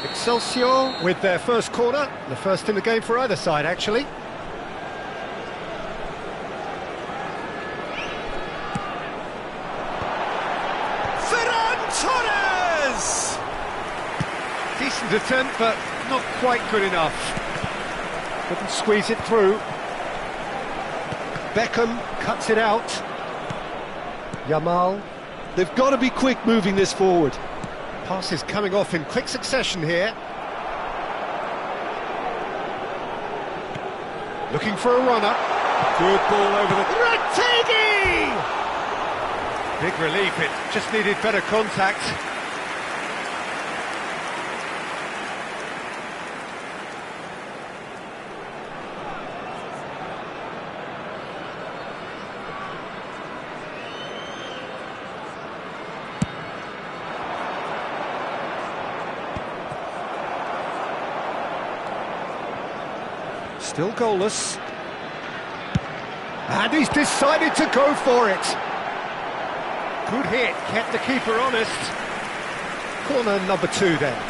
Excelsior with their first corner, the first in the game for either side actually. Ferran Torres! Decent attempt, but not quite good enough. Couldn't squeeze it through. Beckham cuts it out. Yamal. They've got to be quick moving this forward. Passes coming off in quick succession here. Looking for a runner. Good ball over the... Retegui! Big relief, it just needed better contact. Still goalless. And he's decided to go for it. Good hit, kept the keeper honest. Corner number 2 then.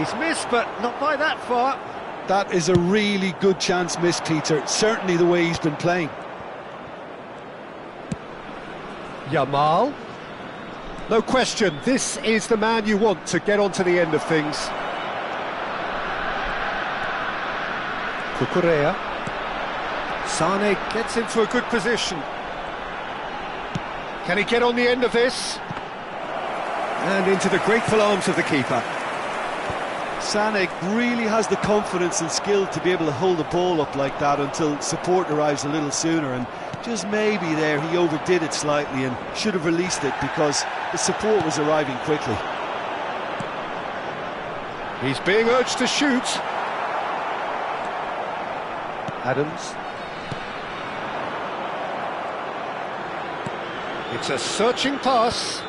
He's missed, but not by that far. That is a really good chance missed, Peter. Certainly the way he's been playing. Yamal. No question, this is the man you want to get onto the end of things. Cucurella. Sane gets into a good position. Can he get on the end of this? And into the grateful arms of the keeper. Sané really has the confidence and skill to be able to hold the ball up like that until support arrives a little sooner, and just maybe there he overdid it slightly and should have released it because the support was arriving quickly. He's being urged to shoot. Adams. It's a searching pass.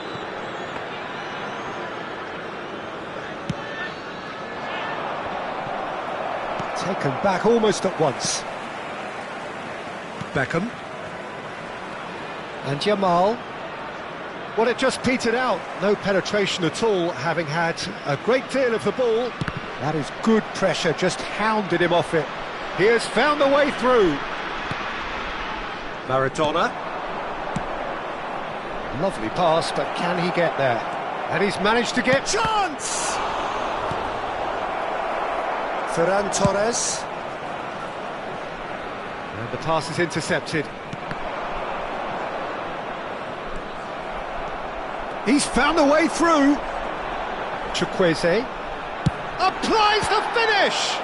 Taken back almost at once. Beckham. And Yamal. Well, it just petered out. No penetration at all, having had a great deal of the ball. That is good pressure, just hounded him off it. He has found a way through. Maradona. Lovely pass, but can he get there? And he's managed to get... Chance! Ferran Torres. And the pass is intercepted. He's found a way through. Chukwueze applies the finish!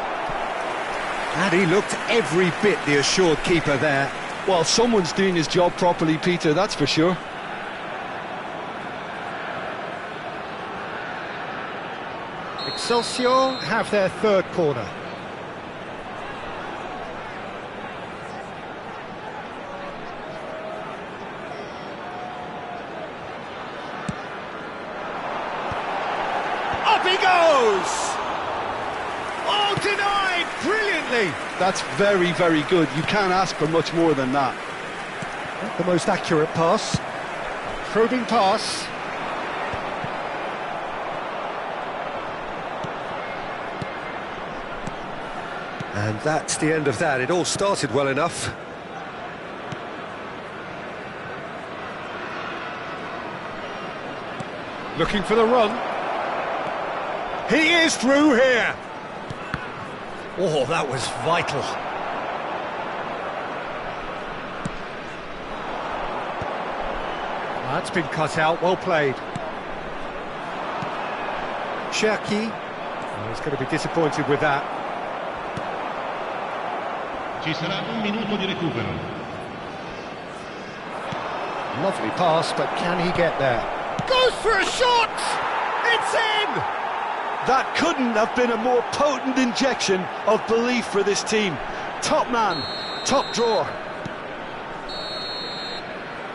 And he looked every bit the assured keeper there. Well, someone's doing his job properly, Peter, that's for sure. Excelsior have their third corner. Up he goes! Oh, denied brilliantly! That's very, very good. You can't ask for much more than that. Not the most accurate pass. Probing pass. And that's the end of that. It all started well enough. Looking for the run. He is through here. Oh, that was vital. That's been cut out, well played. Cherki. Oh, he's going to be disappointed with that. Ci sarà un minuto di recupero. Lovely pass, but can he get there? Goes for a shot! It's in! That couldn't have been a more potent injection of belief for this team. Top man, top drawer.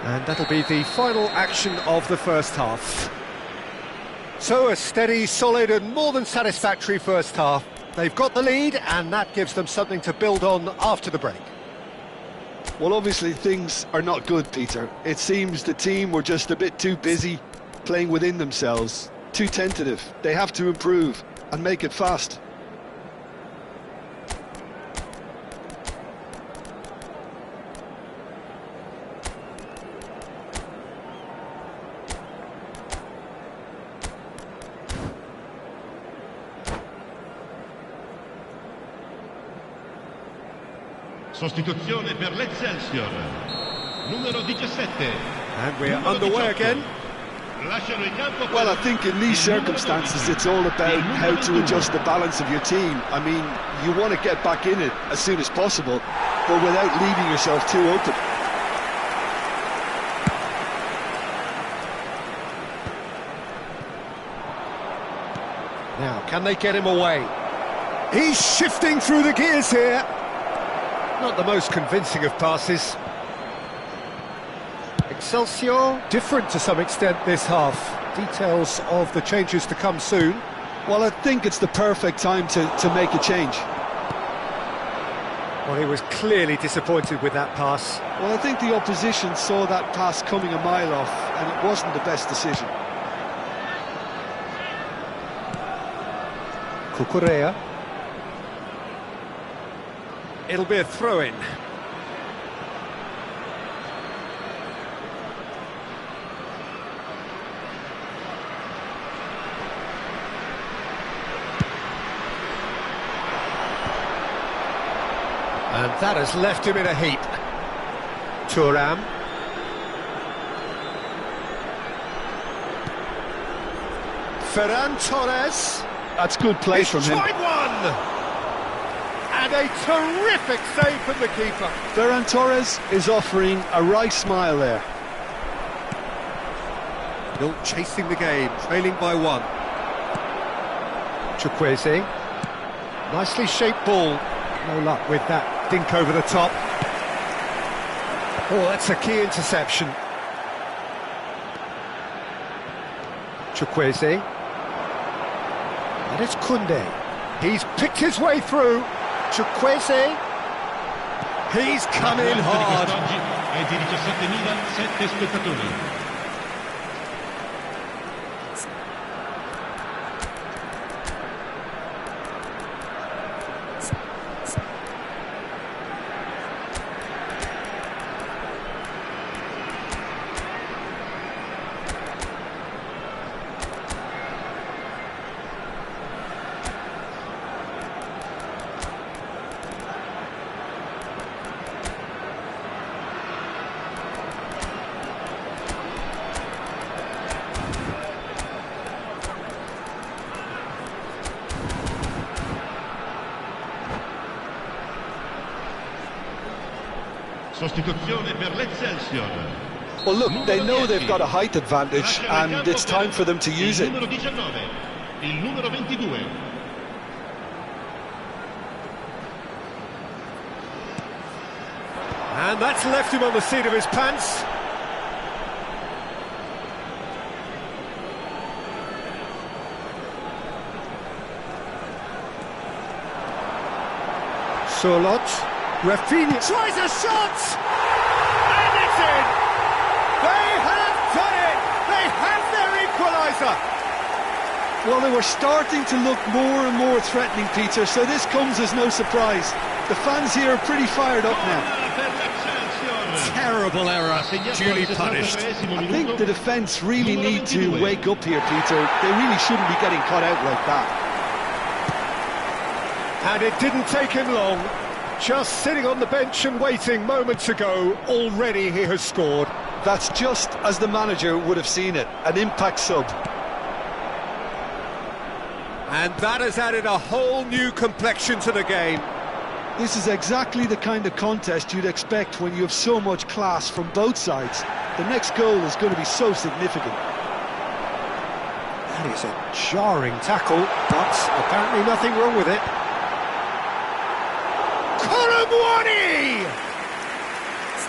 And that'll be the final action of the first half. So a steady, solid and more than satisfactory first half. They've got the lead and that gives them something to build on after the break. Well, obviously things are not good, Peter. It seems the team were just a bit too busy playing within themselves, too tentative. They have to improve and make it fast. Sostituzione per l'Excelsior. Numero 17. And we're underway again. Lasciano il campo. Well, I think in these circumstances it's all about how to adjust the balance of your team. I mean, you want to get back in it as soon as possible, but without leaving yourself too open. Now, can they get him away? He's shifting through the gears here. Not the most convincing of passes. Excelsior, different to some extent this half. Details of the changes to come soon. Well, I think it's the perfect time to make a change. Well, he was clearly disappointed with that pass. Well, I think the opposition saw that pass coming a mile off, and it wasn't the best decision. Cucurella. It'll be a throw-in. And that has left him in a heap. Thuram. Ferran Torres. That's good play He's from him. tried one! And a terrific save from the keeper. Ferran Torres is offering a right smile there. Still chasing the game, trailing by one. Chukwueze. Nicely shaped ball. No luck with that dink over the top. Oh, that's a key interception. Chukwueze. And it's Koundé. He's picked his way through. Chukwueze. He's come in hard. È di 17.007 spettatori. Sostituzione per l'Excelsior. Well, look, they know they've got a height advantage, and it's time for them to use it. Il numero 19, il numero 22. And that's left him on the seat of his pants. Solot. Rafinha tries a shot! And it's in! They have done it! They have their equaliser! Well, they were starting to look more and more threatening, Peter, so this comes as no surprise. The fans here are pretty fired up now. Terrible error, duly punished. I think the defence really need to wake up here, Peter. They really shouldn't be getting caught out like that. And it didn't take him long. Just sitting on the bench and waiting moments ago, already he has scored. That's just as the manager would have seen it, an impact sub. And that has added a whole new complexion to the game. This is exactly the kind of contest you'd expect when you have so much class from both sides. The next goal is going to be so significant. That is a jarring tackle, but apparently nothing wrong with it.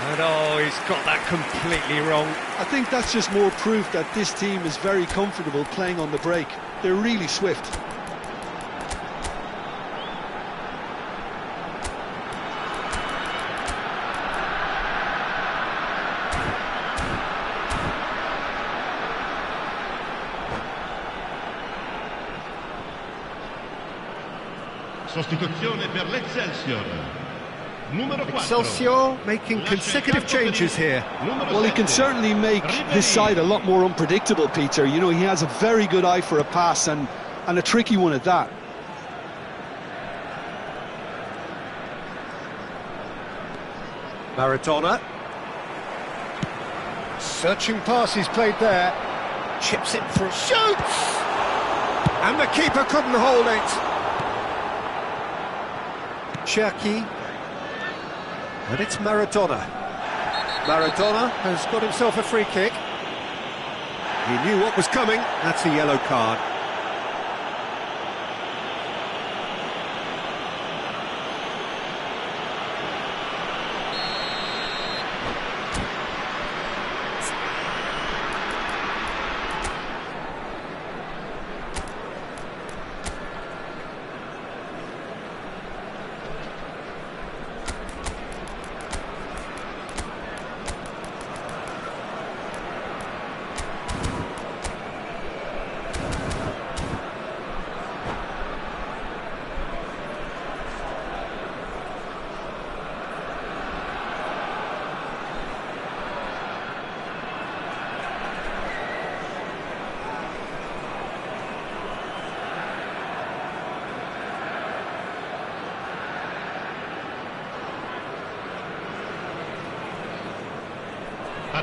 And oh, he's got that completely wrong. I think that's just more proof that this team is very comfortable playing on the break. They're really swift. Sostituzione per l'Excelsior. Excelsior making consecutive changes here. Well, he can certainly make his side a lot more unpredictable, Peter. You know, he has a very good eye for a pass and a tricky one at that. Maradona. Searching pass he's played there. Chips it for a shoots! And the keeper couldn't hold it. Cherki. And it's Maradona. Maradona has got himself a free kick. He knew what was coming. That's a yellow card.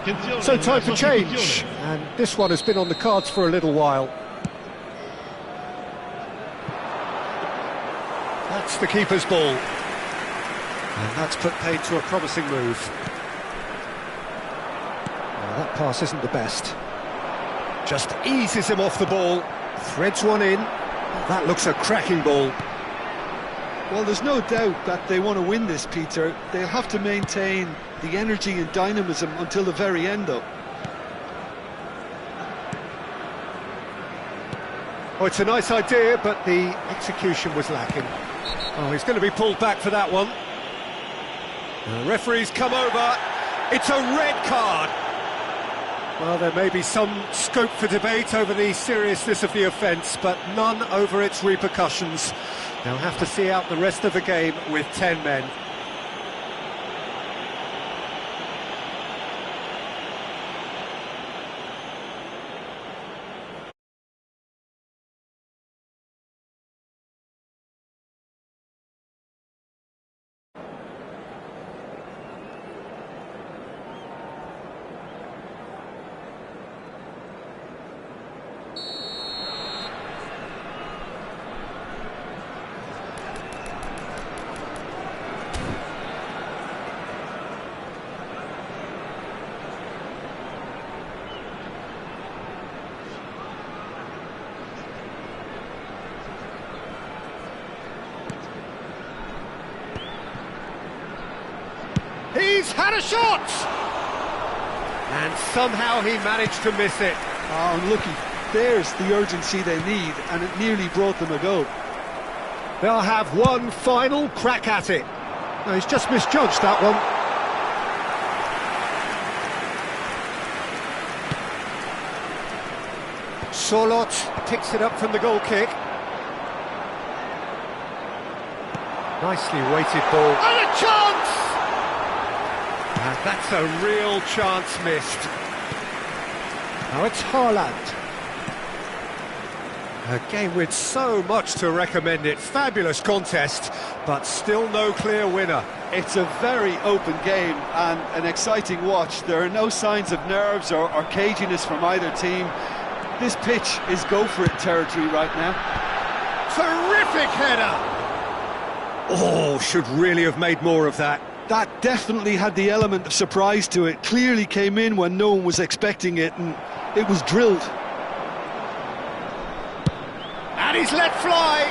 Attenzione, So time for change, sostituzione. and this one has been on the cards for a little while. That's the keeper's ball. And that's put paid to a promising move. Well, that pass isn't the best. Just eases him off the ball, threads one in. That looks a cracking ball. Well, there's no doubt that they want to win this, Peter. They'll have to maintain the energy and dynamism until the very end, though. Oh, it's a nice idea, but the execution was lacking. Oh, he's going to be pulled back for that one. The referee's come over. It's a red card. Well, there may be some scope for debate over the seriousness of the offence, but none over its repercussions. They'll have to see out the rest of the game with 10 men. He's had a shot! And somehow he managed to miss it. Oh, unlucky. There's the urgency they need, and it nearly brought them a goal. They'll have one final crack at it. No, he's just misjudged that one. Solot picks it up from the goal kick. Nicely weighted ball. And a chance! And that's a real chance missed. Now it's Haaland. A game with so much to recommend it. Fabulous contest, but still no clear winner. It's a very open game and an exciting watch. There are no signs of nerves or caginess from either team. This pitch is go-for-it territory right now. Terrific header! Oh, should really have made more of that. That definitely had the element of surprise to it. Clearly came in when no one was expecting it, and it was drilled. And he's let fly!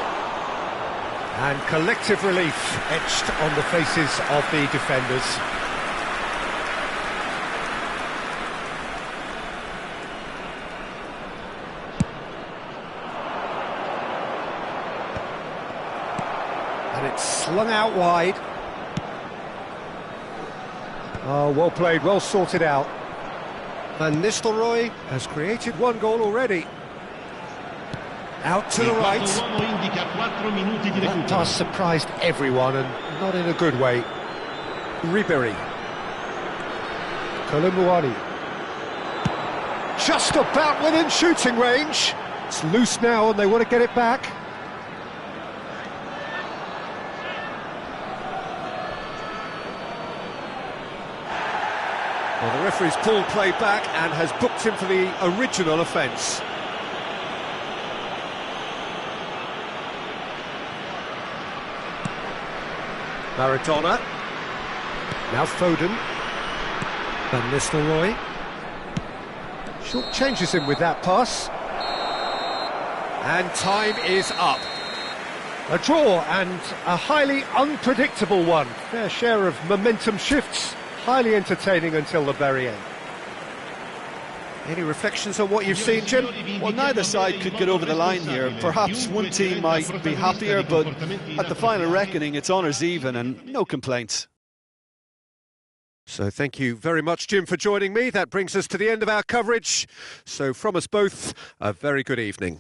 And collective relief etched on the faces of the defenders. And it's slung out wide. Oh, well played, well sorted out. Van Nistelrooy has created one goal already. Out to the right. That pass surprised everyone, and not in a good way. Ribéry. Kolomuani. Just about within shooting range. It's loose now, and they want to get it back. Well, the referee's pulled play back and has booked him for the original offence. Maradona. Now Foden. Van Nistelrooy. Short changes him with that pass. And time is up. A draw, and a highly unpredictable one. Fair share of momentum shifts. Highly entertaining until the very end. Any reflections on what you've seen, Jim? Well, neither side could get over the line here. Perhaps one team might be happier, but at the final reckoning, it's honours even and no complaints. So thank you very much, Jim, for joining me. That brings us to the end of our coverage. So from us both, a very good evening.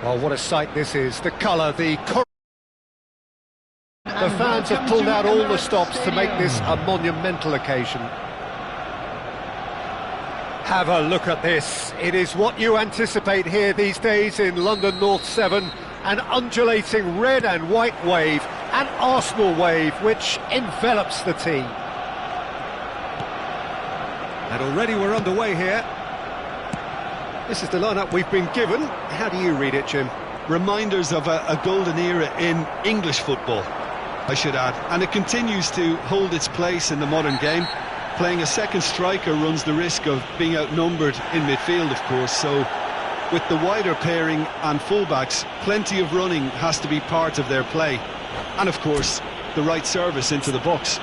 Well, what a sight this is. The colour, the fans have pulled out all the stops to make this a monumental occasion. Have a look at this. It is what you anticipate here these days in London North 7. An undulating red and white wave, an Arsenal wave which envelops the team. And already we're underway here. This is the lineup we've been given. How do you read it, Jim? reminders of a golden era in English football, I should add, and it continues to hold its place in the modern game. Playing a second striker runs the risk of being outnumbered in midfield, of course, so with the wider pairing and fullbacks, plenty of running has to be part of their play, and of course the right service into the box.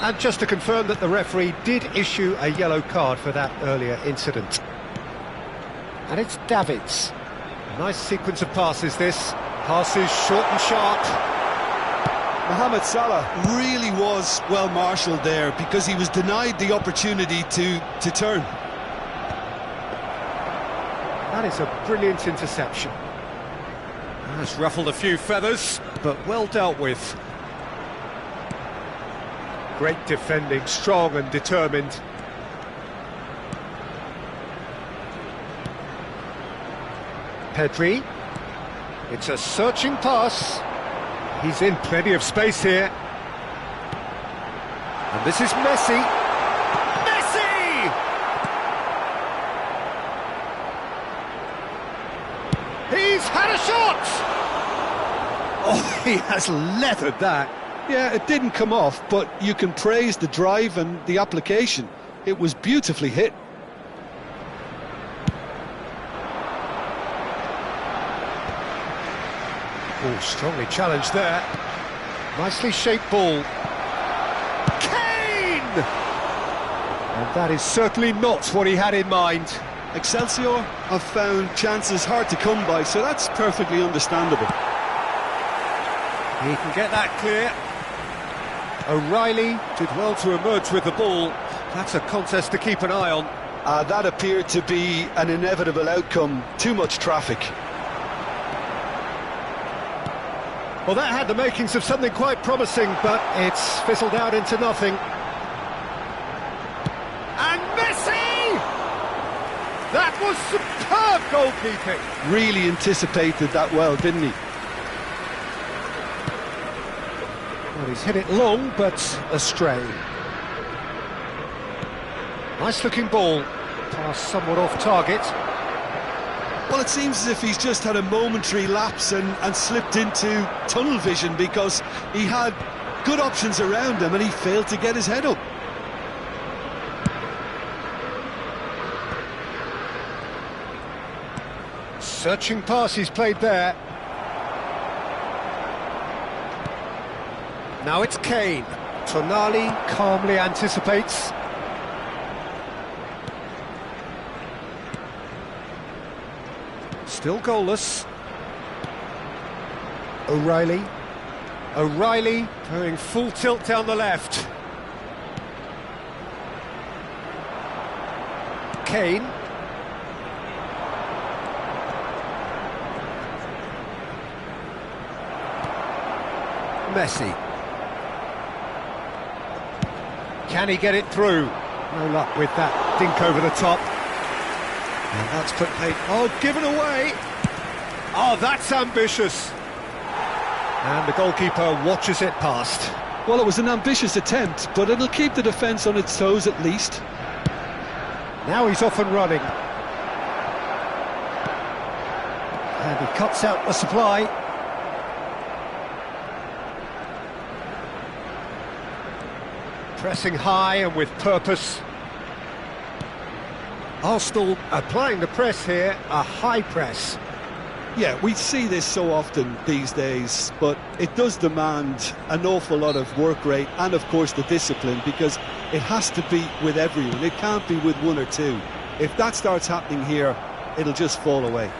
And just to confirm that the referee did issue a yellow card for that earlier incident. And it's Davids. Nice sequence of passes this. Passes short and sharp. Mohamed Salah really was well marshalled there because he was denied the opportunity to turn. That is a brilliant interception. That's ruffled a few feathers, but well dealt with. Great defending, strong and determined. Pedri. It's a searching pass. He's in plenty of space here. And this is Messi. Messi! He's had a shot! Oh, he has leathered that. Yeah, it didn't come off, but you can praise the drive and the application. It was beautifully hit. Oh, strongly challenged there. Nicely shaped ball. Kane! And that is certainly not what he had in mind. Excelsior have found chances hard to come by, so that's perfectly understandable. He can get that clear. O'Reilly did well to emerge with the ball. That's a contest to keep an eye on. That appeared to be an inevitable outcome. Too much traffic. Well, that had the makings of something quite promising, but it's fizzled out into nothing. And Messi! That was superb goalkeeping. Really anticipated that well, didn't he? Well, he's hit it long, but astray. Nice-looking ball. Pass somewhat off target. Well, it seems as if he's just had a momentary lapse and slipped into tunnel vision because he had good options around him and he failed to get his head up. Searching pass he's played there. Now it's Kane. Tonali calmly anticipates. Still goalless. O'Reilly. O'Reilly going full tilt down the left. Kane. Messi. Can he get it through? No luck with that dink over the top. And that's put late. Oh, given away. Oh, that's ambitious. And the goalkeeper watches it past. Well, it was an ambitious attempt, but it'll keep the defence on its toes at least. Now he's off and running. And he cuts out the supply. Pressing high and with purpose. Arsenal applying the press here, a high press. Yeah, we see this so often these days, but it does demand an awful lot of work rate and, of course, the discipline, because it has to be with everyone. It can't be with one or two. If that starts happening here, it'll just fall away.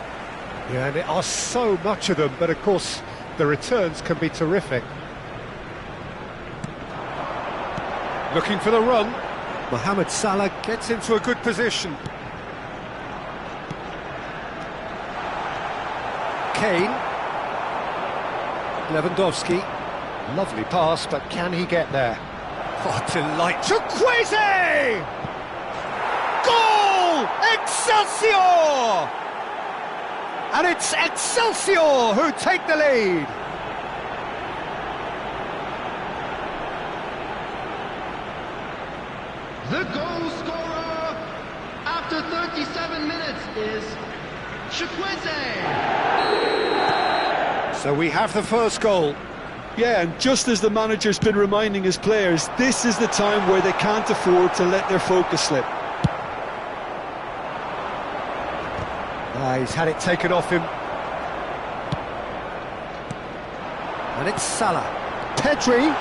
Yeah, and there are so much of them, but of course the returns can be terrific. Looking for the run. Mohamed Salah gets into a good position. Kane. Lewandowski. Lovely pass, but can he get there? Oh, delight. Chukwueze! Goal! Excelsior! And it's Excelsior who take the lead. The goal scorer after 37 minutes is Chukwueze. So we have the first goal. Yeah, and just as the manager's been reminding his players, this is the time where they can't afford to let their focus slip. He's had it taken off him. And it's Salah. Pedri.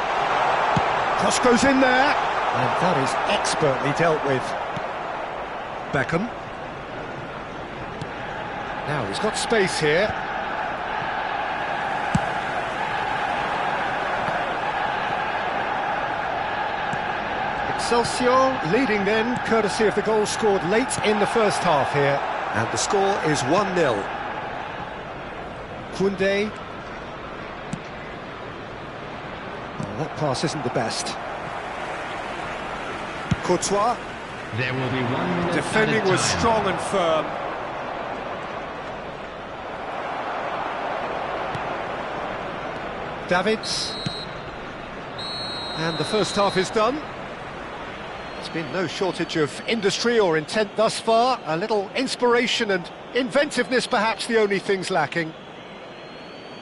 Cross goes in there. And that is expertly dealt with. Beckham. Now he's got space here. Excelsior leading then, courtesy of the goal scored late in the first half here. And the score is 1-0. Koundé. Oh, that pass isn't the best. Courtois. There will be 1 minute. Defending was strong and firm. Davids. And the first half is done. There's been no shortage of industry or intent thus far. A little inspiration and inventiveness perhaps the only things lacking.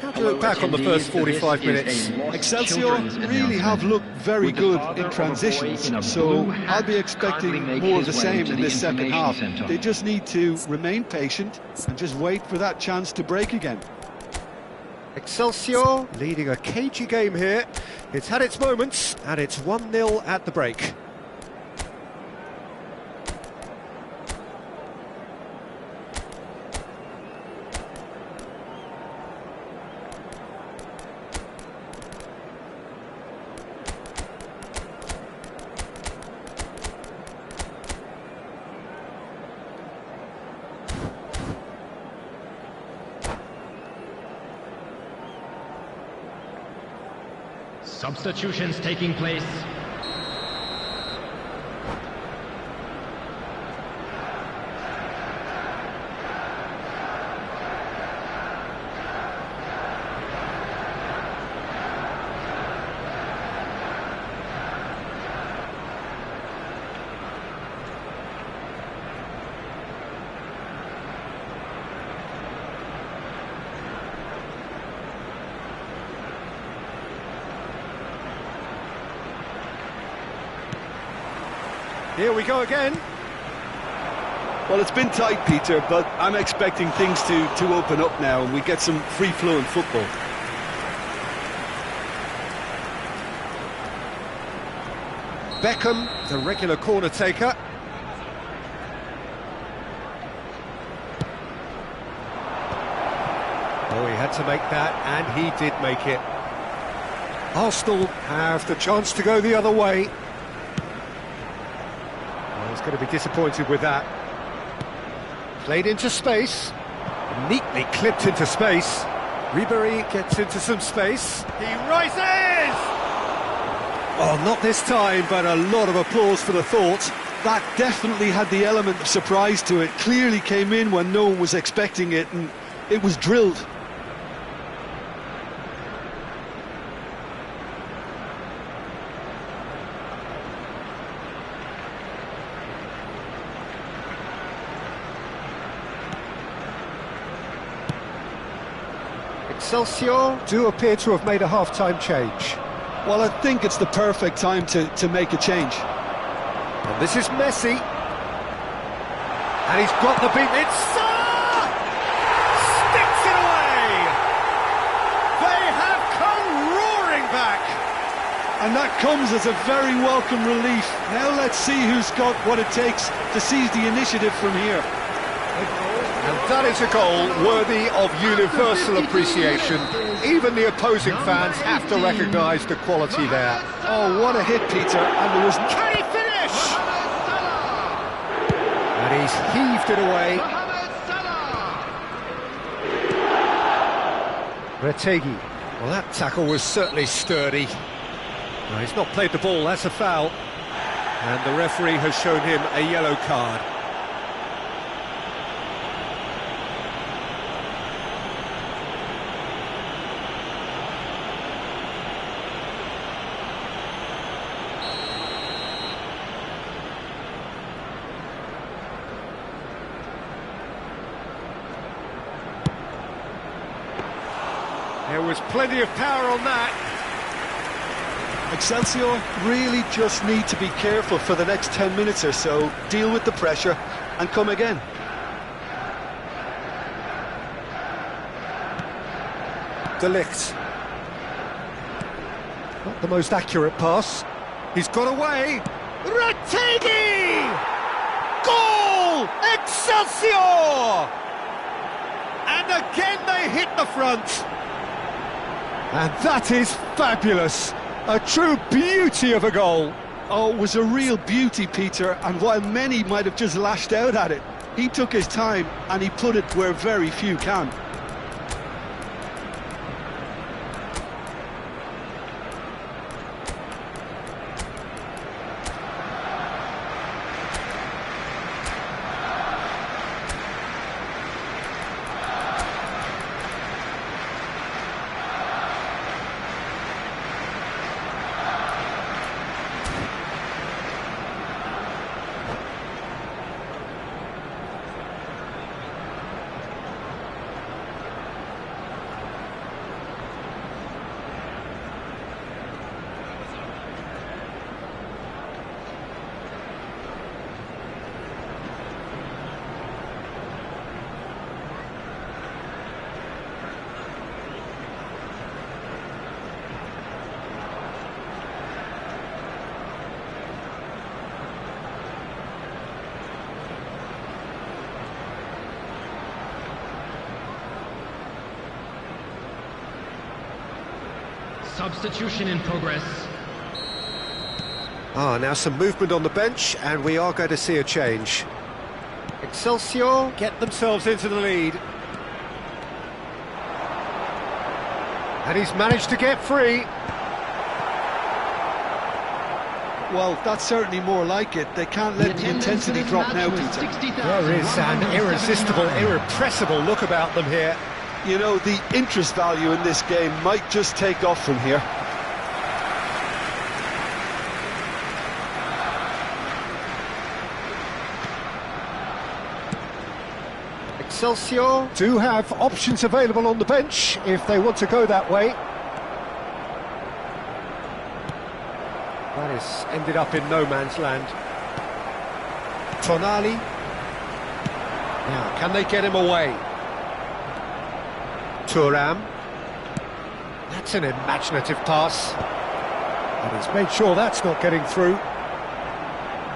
How do you look back on the first 45 minutes? Excelsior really have looked very good in transitions, so I'll be expecting more of the same in this second half. They just need to remain patient and just wait for that chance to break again. Excelsior leading a cagey game here. It's had its moments, and it's 1-0 at the break. Substitutions taking place. Here we go again. Well, it's been tight, Peter, but I'm expecting things to open up now and we get some free-flowing football. Beckham, the regular corner taker. Oh, he had to make that, and he did make it. Arsenal have the chance to go the other way. He's going to be disappointed with that. Played into space. Neatly clipped into space. Ribéry gets into some space. He rises! Oh, not this time, but a lot of applause for the thought. That definitely had the element of surprise to it. Clearly came in when no one was expecting it, and it was drilled. Excelsior do appear to have made a half-time change. Well, I think it's the perfect time to make a change. And this is Messi. And he's got the beat. It's Salah! Sticks it away! They have come roaring back! And that comes as a very welcome relief. Now let's see who's got what it takes to seize the initiative from here. And that is a goal worthy of universal appreciation. Even the opposing fans have to recognise the quality there. Oh, what a hit, Peter. And there was... Can he finish? And he's heaved it away. Retegi. Well, that tackle was certainly sturdy. No, he's not played the ball, that's a foul. And the referee has shown him a yellow card. There was plenty of power on that. Excelsior really just need to be careful for the next 10 minutes or so, deal with the pressure and come again. De Ligt. Not the most accurate pass. He's got away. Retegui! Goal! Excelsior! And again they hit the front. And that is fabulous. A true beauty of a goal. Oh, it was a real beauty, Peter, and while many might have just lashed out at it, he took his time and he put it where very few can. Substitution in progress. Now some movement on the bench, and we are going to see a change. Excelsior get themselves into the lead. And he's managed to get free. Well, that's certainly more like it. They can't let the intensity drop now, Peter. There is an irresistible, irrepressible look about them here. You know, the interest value in this game might just take off from here. Excelsior do have options available on the bench if they want to go that way. That has ended up in no man's land. Tonali. Now, can they get him away? Thuram. That's an imaginative pass. And he's made sure that's not getting through.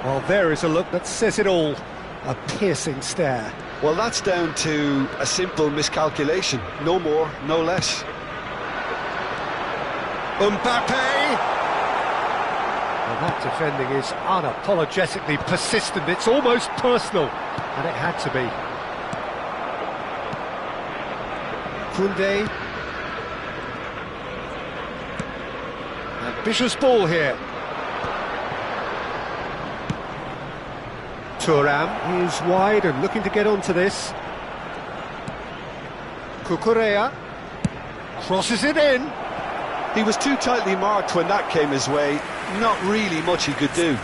Well, there is a look that says it all. A piercing stare. Well, that's down to a simple miscalculation. No more, no less. Mbappe! Well, that defending is unapologetically persistent. It's almost personal. And it had to be. Koundé. Ambitious ball here. Thuram is wide and looking to get onto this. Cucurella crosses it in. He was too tightly marked when that came his way. Not really much he could do.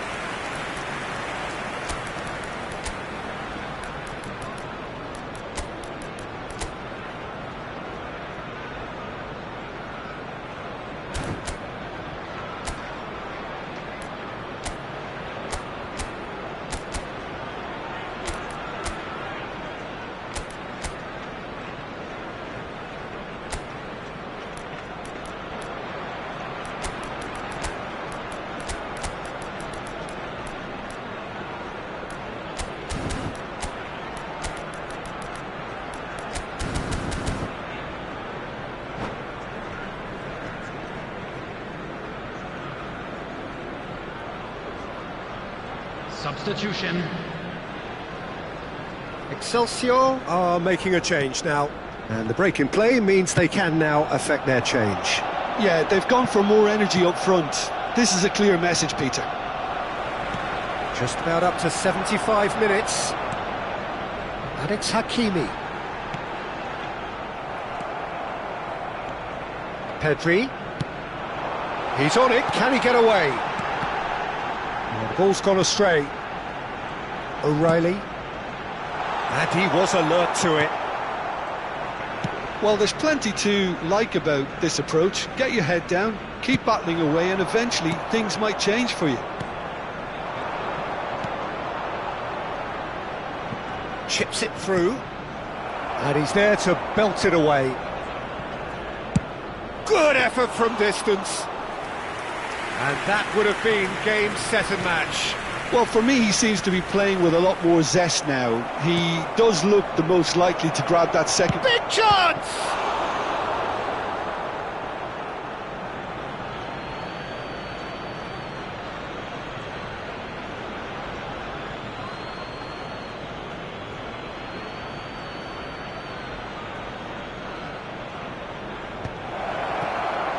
Substitution. Excelsior are making a change now. And the break in play means they can now affect their change. Yeah, they've gone for more energy up front. This is a clear message, Peter. Just about up to 75 minutes. And it's Hakimi. Pedri. He's on it, can he get away? Well, the ball's gone astray. O'Reilly. And he was alert to it. Well, there's plenty to like about this approach. Get your head down, keep battling away, and eventually things might change for you. Chips it through. And he's there to belt it away. Good effort from distance. And that would have been game, set and match. Well, for me, he seems to be playing with a lot more zest now. He does look the most likely to grab that second. Big chance!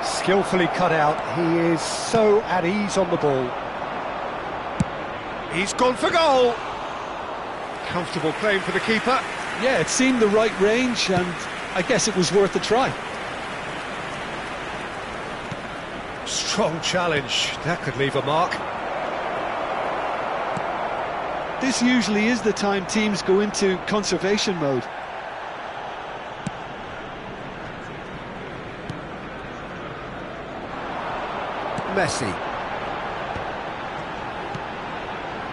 Skillfully cut out. He is so at ease on the ball. He's gone for goal. Comfortable claim for the keeper. Yeah, it seemed the right range, and I guess it was worth a try. Strong challenge. That could leave a mark. This usually is the time teams go into conservation mode. Messi.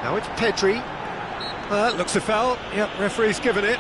Now it's Pedri. Looks a foul. Yep, referee's given it.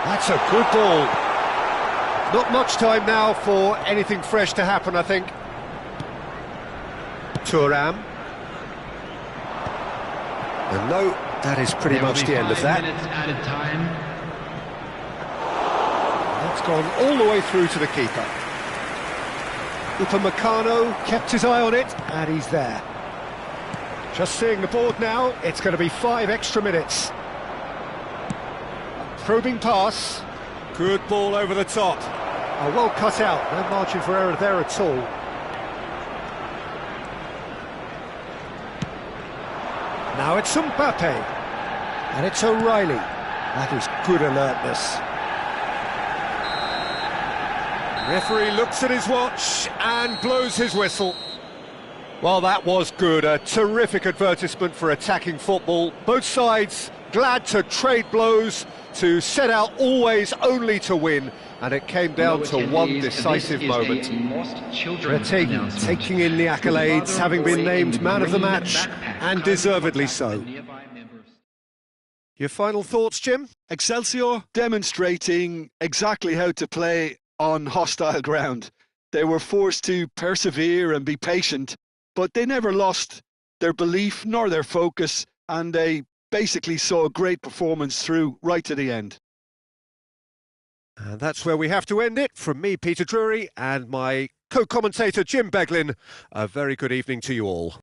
That's a good ball. Not much time now for anything fresh to happen, I think. Thuram. And no, that is pretty much the end of that. 5 minutes added time. That's gone all the way through to the keeper. Upamecano kept his eye on it, and he's there. Just seeing the board now, it's going to be 5 extra minutes. Probing pass. Good ball over the top. Oh, well cut out. No margin for error there at all. Now it's Mbappe. And it's O'Reilly. That is good alertness. Referee looks at his watch and blows his whistle. Well, that was good. A terrific advertisement for attacking football. Both sides glad to trade blows, to set out always only to win, and it came down to one decisive moment. They're taking in the accolades, having been named man of the match, and deservedly so. Your final thoughts, Jim? Excelsior demonstrating exactly how to play on hostile ground. They were forced to persevere and be patient, but they never lost their belief nor their focus, and they basically saw a great performance through right to the end. And that's where we have to end it. From me, Peter Drury, and my co-commentator, Jim Beglin, a very good evening to you all.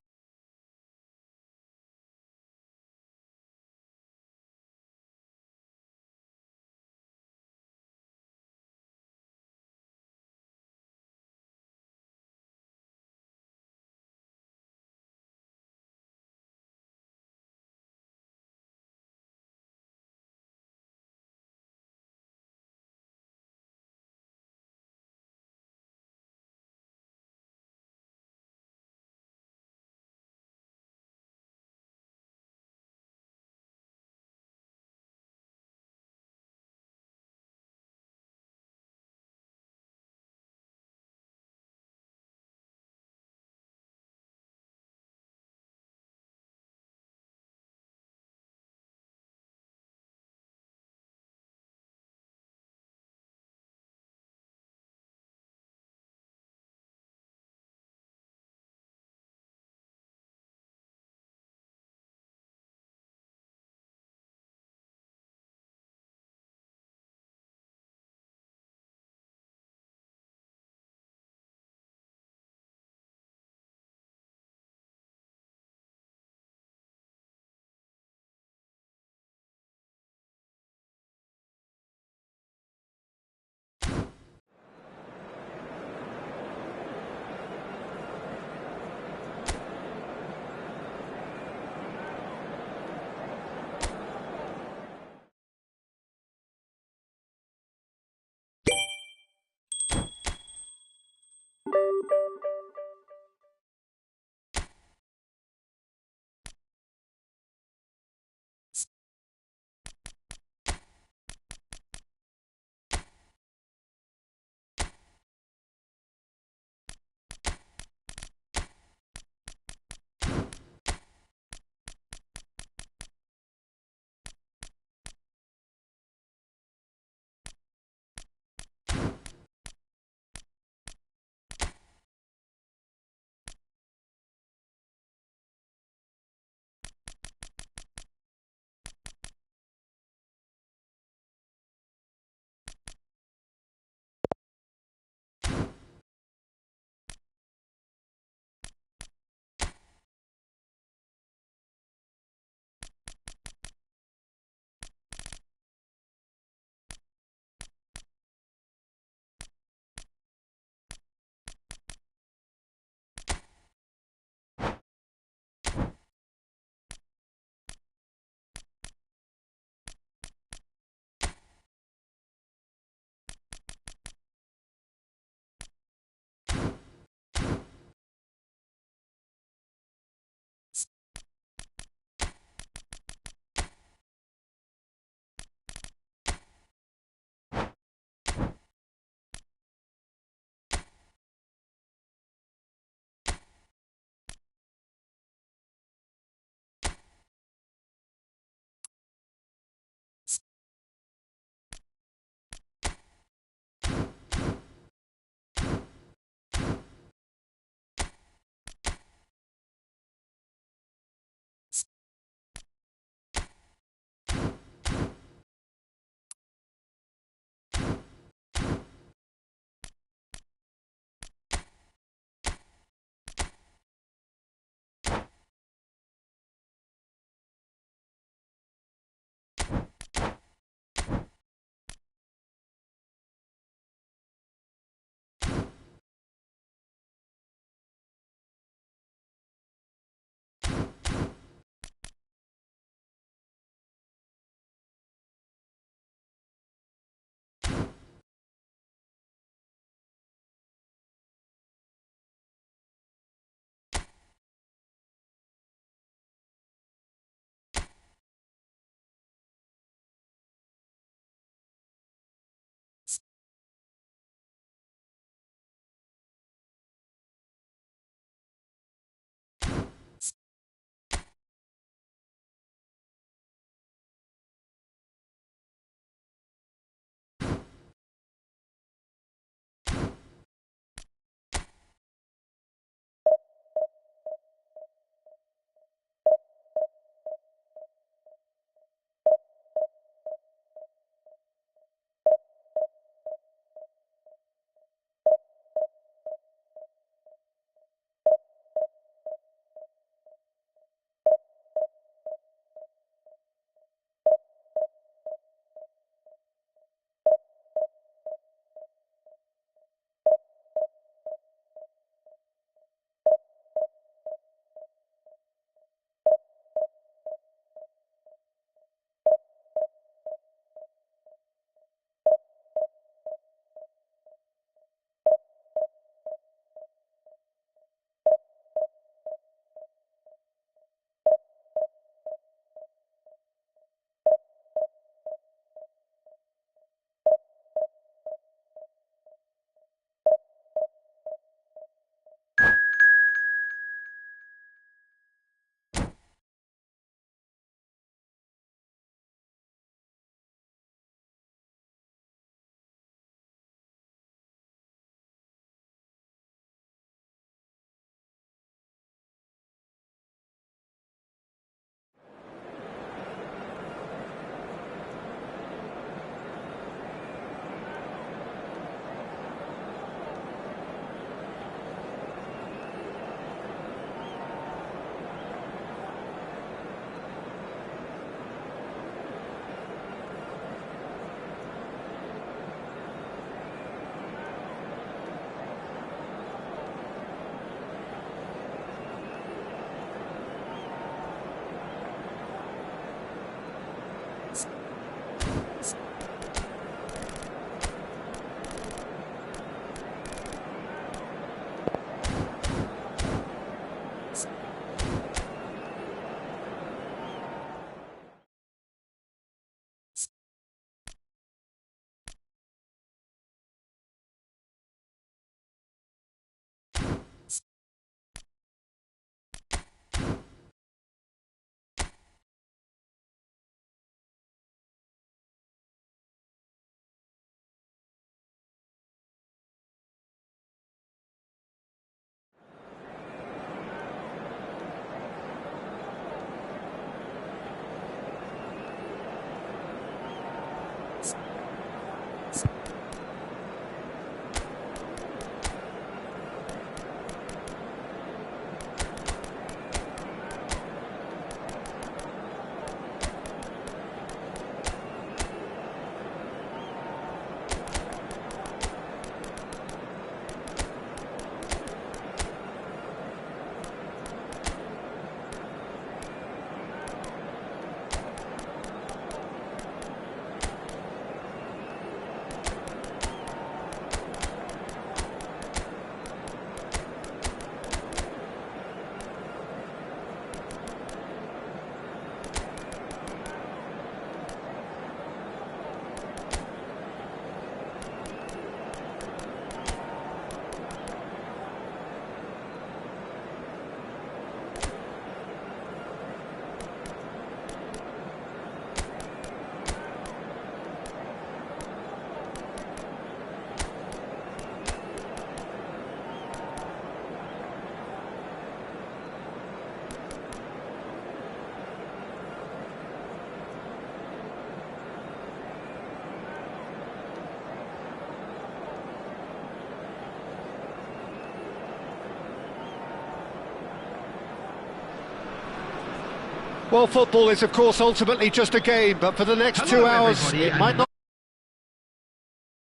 Well, football is, of course, ultimately just a game, but for the next 2 hours, it might not...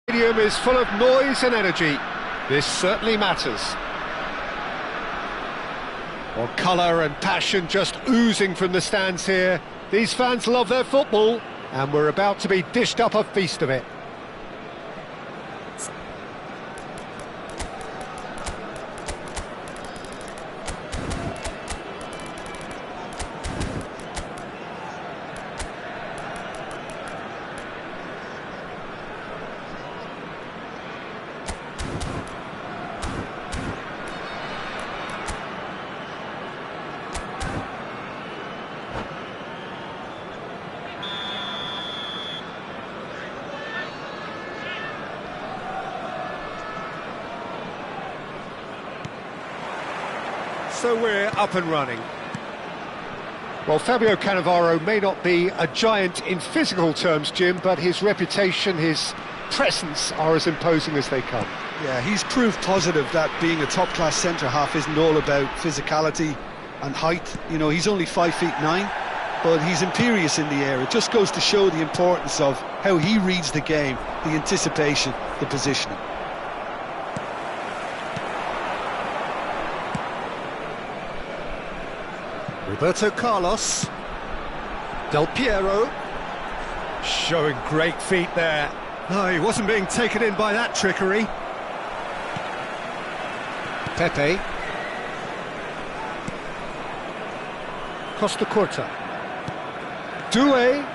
The stadium is full of noise and energy. This certainly matters. Well, colour and passion just oozing from the stands here. These fans love their football, and we're about to be dished up a feast of it. So we're up and running. Well, Fabio Cannavaro may not be a giant in physical terms, Jim, but his reputation, his presence are as imposing as they come. Yeah, he's proof positive that being a top-class centre-half isn't all about physicality and height. You know, he's only 5'9", but he's imperious in the air. It just goes to show the importance of how he reads the game, the anticipation, the positioning. Roberto Carlos. Del Piero. Showing great feet there. No, he wasn't being taken in by that trickery. Pepe. Costa Curta. Doué.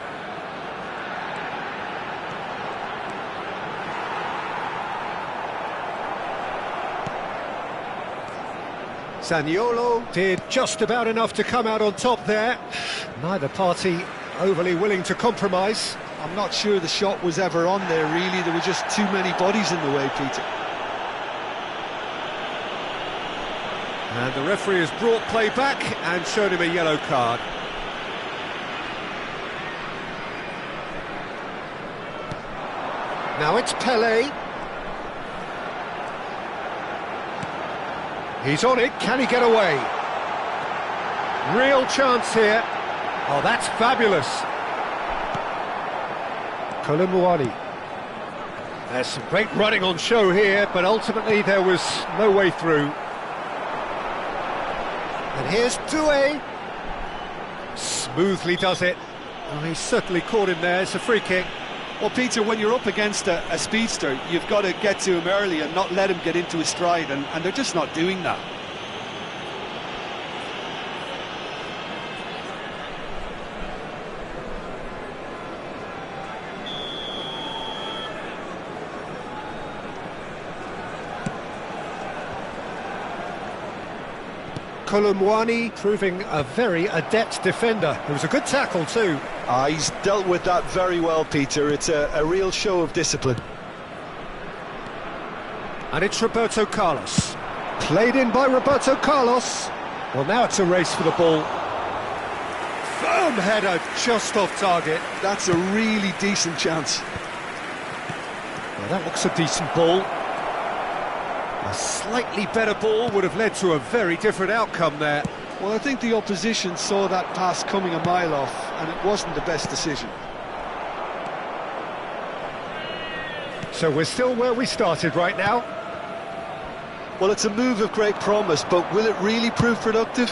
Zaniolo did just about enough to come out on top there. Neither party overly willing to compromise. I'm not sure the shot was ever on there, really. There were just too many bodies in the way, Peter. And the referee has brought play back and shown him a yellow card. Now it's Pelé. He's on it, can he get away? Real chance here. Oh, that's fabulous. Colomboani. There's some great running on show here, but ultimately there was no way through. And here's Doué. Smoothly does it. Oh, he certainly caught him there, it's a free kick. Well, Peter, when you're up against a speedster, you've got to get to him early and not let him get into his stride, and they're just not doing that. Colomboani proving a very adept defender. It was a good tackle too. He's dealt with that very well, Peter. It's a real show of discipline. And it's Roberto Carlos. Played in by Roberto Carlos. Well, now it's a race for the ball. Firm header, just off target. That's a really decent chance. Well, that looks a decent ball. A slightly better ball would have led to a very different outcome there. Well, I think the opposition saw that pass coming a mile off, and it wasn't the best decision. So we're still where we started right now. Well, it's a move of great promise, but will it really prove productive?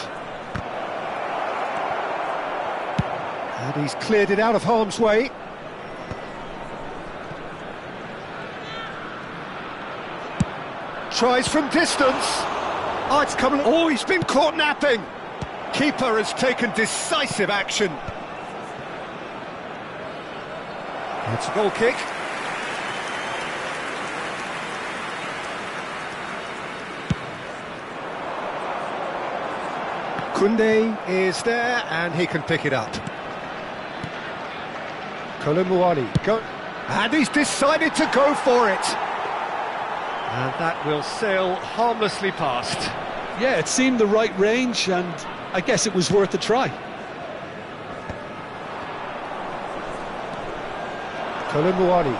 And he's cleared it out of harm's way. Tries from distance. Oh, it's coming. Oh, he's been caught napping. Keeper has taken decisive action. It's a goal kick. Koundé is there, and he can pick it up. Colomboani, and he's decided to go for it. And that will sail harmlessly past. Yeah, it seemed the right range, and I guess it was worth a try. Colomboani.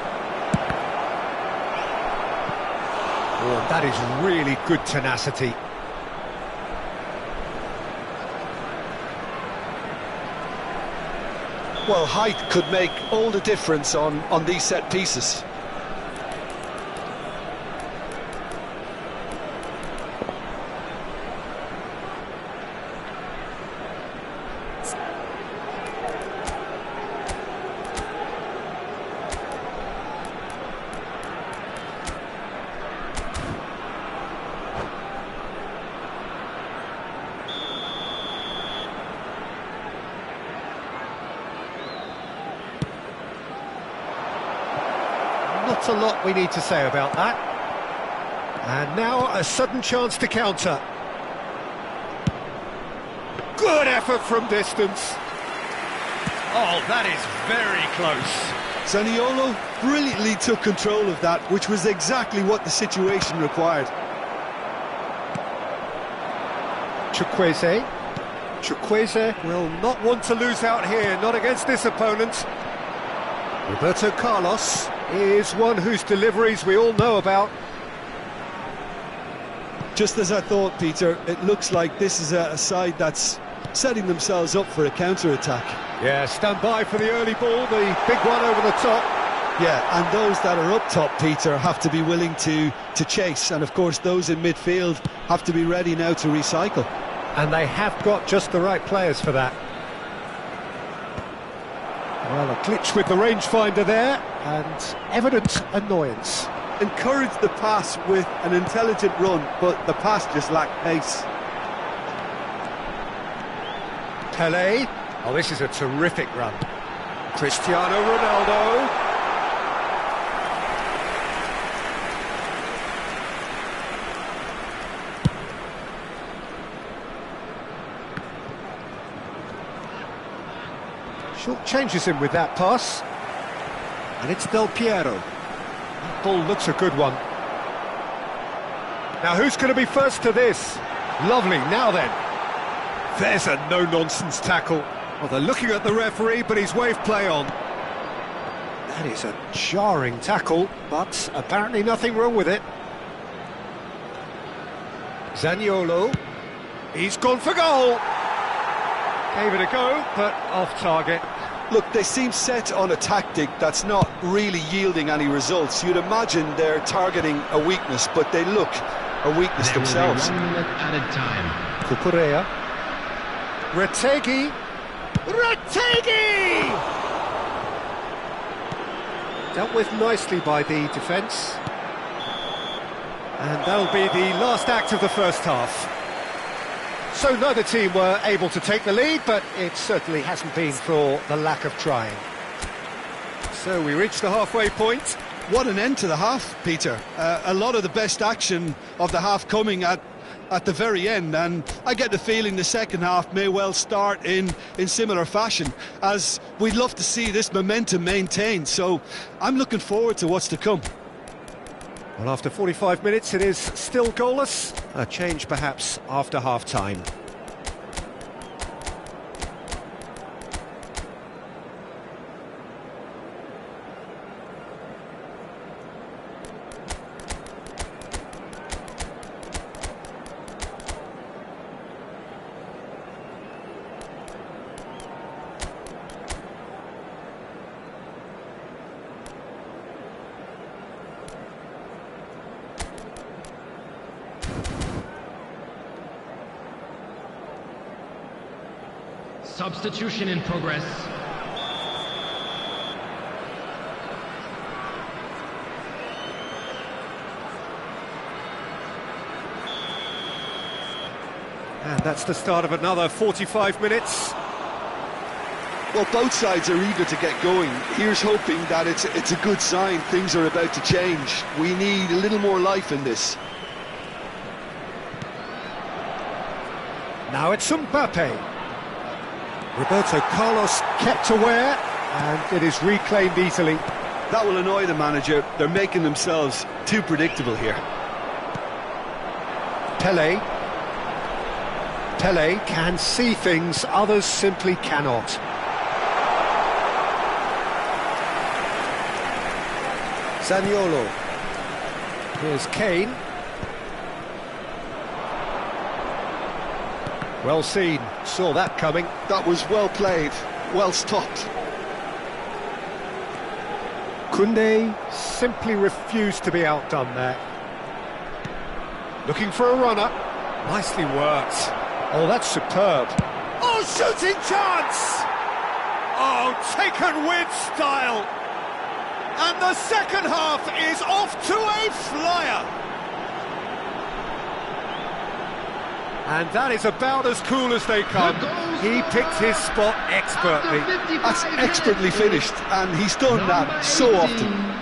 Oh, that is really good tenacity. Well, height could make all the difference on these set pieces. Not a lot we need to say about that. And now a sudden chance to counter. Good effort from distance. Oh, that is very close. Zaniolo brilliantly took control of that, which was exactly what the situation required. Chukwueze will not want to lose out here, not against this opponent. Roberto Carlos is one whose deliveries we all know about. Just as I thought, Peter, it looks like this is a side that's setting themselves up for a counter-attack. Yeah, stand by for the early ball, the big one over the top. Yeah, and those that are up top, Peter, have to be willing to chase, and of course those in midfield have to be ready now to recycle. And they have got just the right players for that. Well, a glitch with the rangefinder there, and evident annoyance. Encouraged the pass with an intelligent run, but the pass just lacked pace. Pele. Oh, this is a terrific run. Cristiano Ronaldo. Short changes him with that pass. And it's Del Piero. That ball looks a good one. Now who's going to be first to this? Lovely, now then. There's a no-nonsense tackle. Well, they're looking at the referee, but he's waved play on. That is a jarring tackle, but apparently nothing wrong with it. Zaniolo. He's gone for goal. Gave it a go, but off target. Look, they seem set on a tactic that's not really yielding any results. You'd imagine they're targeting a weakness, but they look a weakness themselves. 1 minute at a time. Cucurella. Retegui. Retegui! Dealt with nicely by the defence. And that'll be the last act of the first half. So neither team were able to take the lead, but it certainly hasn't been for the lack of trying. So we reach the halfway point. What an end to the half, Peter. A lot of the best action of the half coming at the very end, and I get the feeling the second half may well start in similar fashion, as we'd love to see this momentum maintained. So I'm looking forward to what's to come. Well, after 45 minutes, it is still goalless. A change, perhaps, after half-time. Substitution in progress. And that's the start of another 45 minutes. Well, both sides are eager to get going. Here's hoping that it's a good sign. Things are about to change. We need a little more life in this. Now it's Mbappe. Roberto Carlos kept aware, and it is reclaimed easily. That will annoy the manager. They're making themselves too predictable here. Pele. Pele can see things others simply cannot. Zaniolo. Here's Kane. Well seen, saw that coming. That was well played, well stopped. Koundé simply refused to be outdone there. Looking for a runner. Nicely worked. Oh, that's superb. Oh, shooting chance! Oh, taken with style. And the second half is off to a flyer. And that is about as cool as they come. He picked his spot expertly. That's expertly finished, and he's done that so often.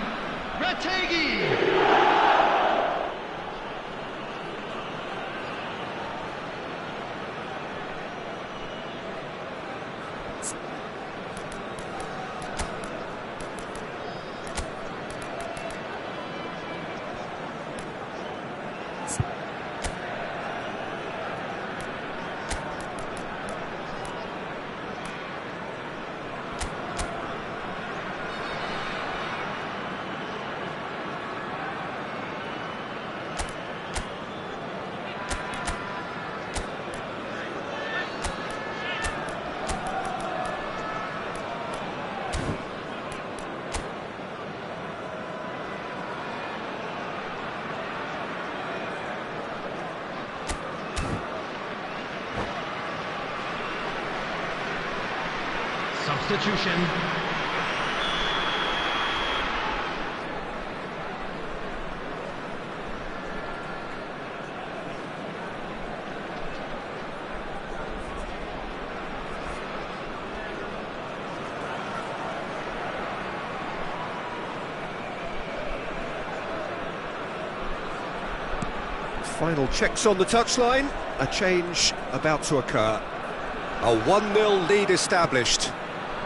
Substitution. Final checks on the touchline. A change about to occur. A 1-0 lead established.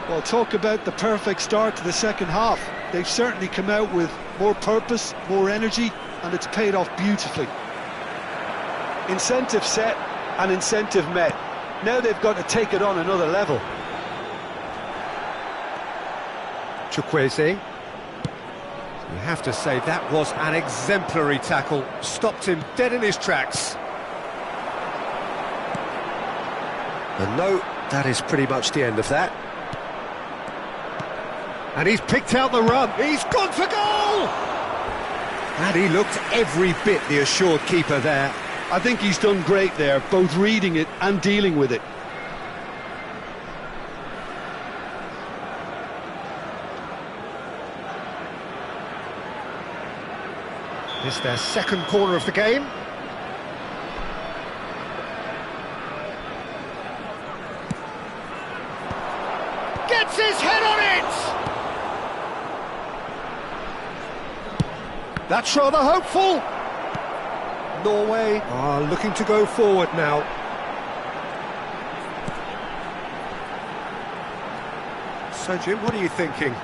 Well, talk about the perfect start to the second half. They've certainly come out with more purpose, more energy, and it's paid off beautifully. Incentive set and incentive met. Now they've got to take it on another level. Chukwueze. You have to say that was an exemplary tackle. Stopped him dead in his tracks. And no, that is pretty much the end of that. And he's picked out the run. He's gone for goal! And he looked every bit the assured keeper there. I think he's done great there, both reading it and dealing with it. It's their second corner of the game. Gets his head on it! That's rather hopeful. Norway are looking to go forward now. So, Jim, what are you thinking?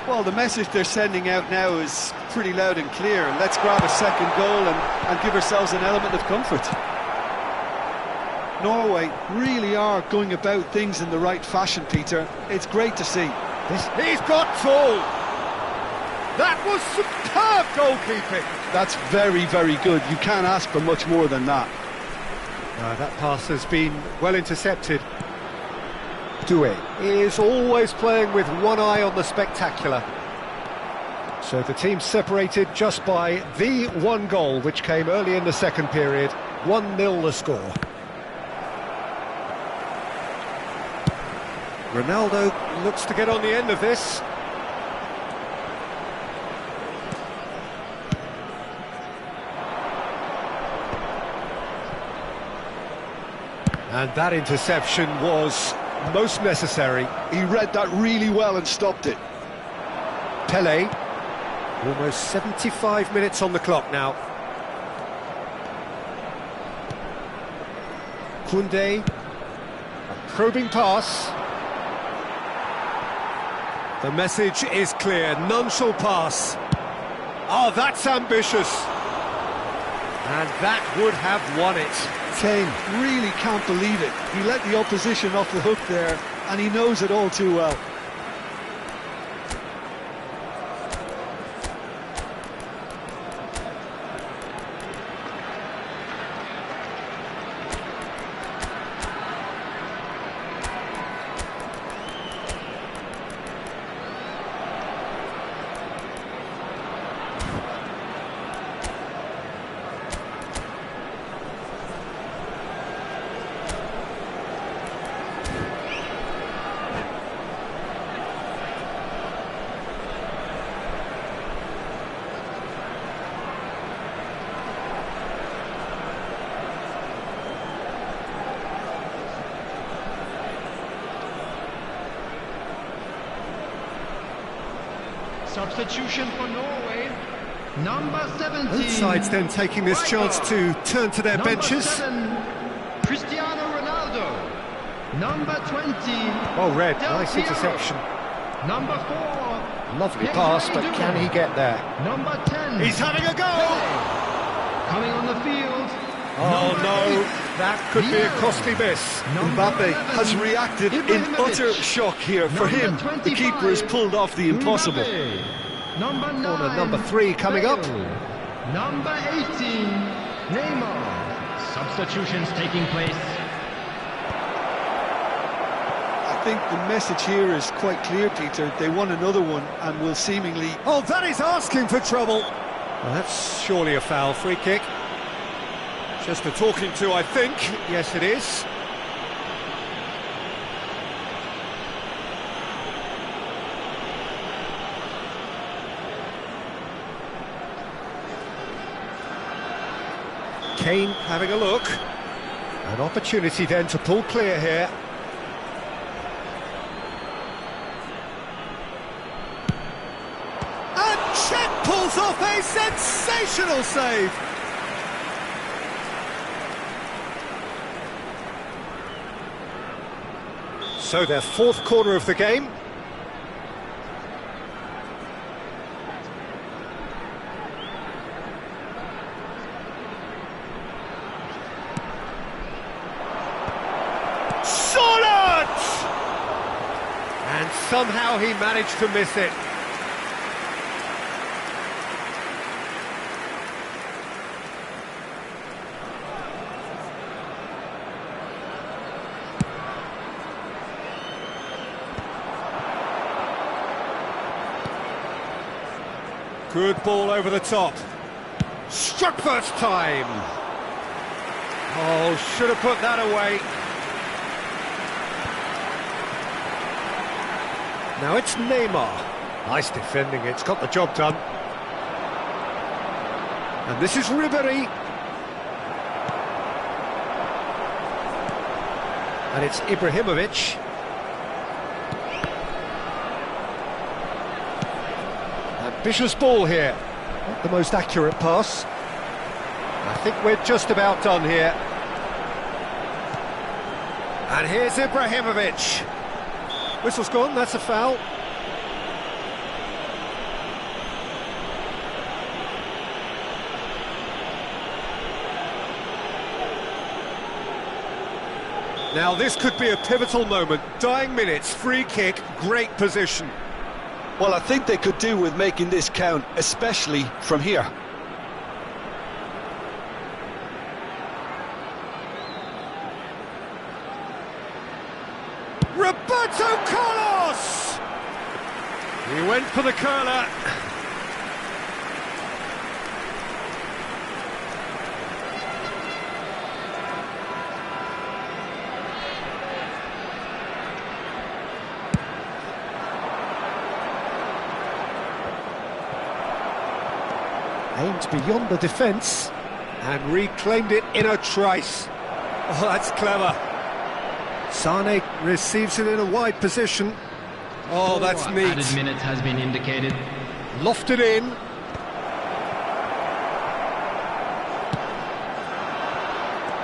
Well, the message they're sending out now is pretty loud and clear. Let's grab a second goal and give ourselves an element of comfort. Norway really are going about things in the right fashion, Peter. It's great to see. He's got tall. That was superb goalkeeping. That's very, very good. You can't ask for much more than that. That pass has been well intercepted. Doué is always playing with one eye on the spectacular. So the team separated just by the one goal, which came early in the second period. 1-0 the score. Ronaldo looks to get on the end of this. And that interception was most necessary. He read that really well and stopped it. Pelé, almost 75 minutes on the clock now. Koundé, a probing pass. The message is clear, none shall pass. Oh, that's ambitious. And that would have won it. Kane really can't believe it. He let the opposition off the hook there, and he knows it all too well. Substitution for Norway. Number 17. Both sides then taking this chance to turn to their Number benches. 7, Cristiano Ronaldo. Number 20. Well read, Del nice Piero. interception. Number 4. Lovely Desiree pass, but Doucouré. can he get there? Number 10. He's having a go! Coming on the field. Oh Number no, 8. that could be a Vieira. costly miss. Number Mbappe 11, has reacted in Ibrahimovic. utter shock here. For Number him, the keeper has 25, pulled off the impossible. Mbappe. Number 9. Corner number 3 coming up. Bale. Number 18. Neymar. Substitutions taking place. I think the message here is quite clear, Peter. They won another one and will seemingly... Oh, that is asking for trouble. Well, that's surely a foul. Free kick. Just a talking to, I think. Yes, it is. Kane having a look. An opportunity then to pull clear here. And Cech pulls off a sensational save. So their fourth corner of the game. Solid! And somehow he managed to miss it. Good ball over the top. Struck first time. Oh, should have put that away. Now it's Neymar. Nice defending, it's got the job done. And this is Ribery. And it's Ibrahimovic. Ambitious ball here. Not the most accurate pass. I think we're just about done here. And here's Ibrahimovic. Whistle's gone, that's a foul. Now this could be a pivotal moment. Dying minutes, free kick, great position. Well, I think they could do with making this count, especially from here. Roberto Carlos! He went for the curler. Aimed beyond the defence and reclaimed it in a trice. Oh, that's clever. Sane receives it in a wide position. Oh, that's neat. Added minute has been indicated. Lofted in.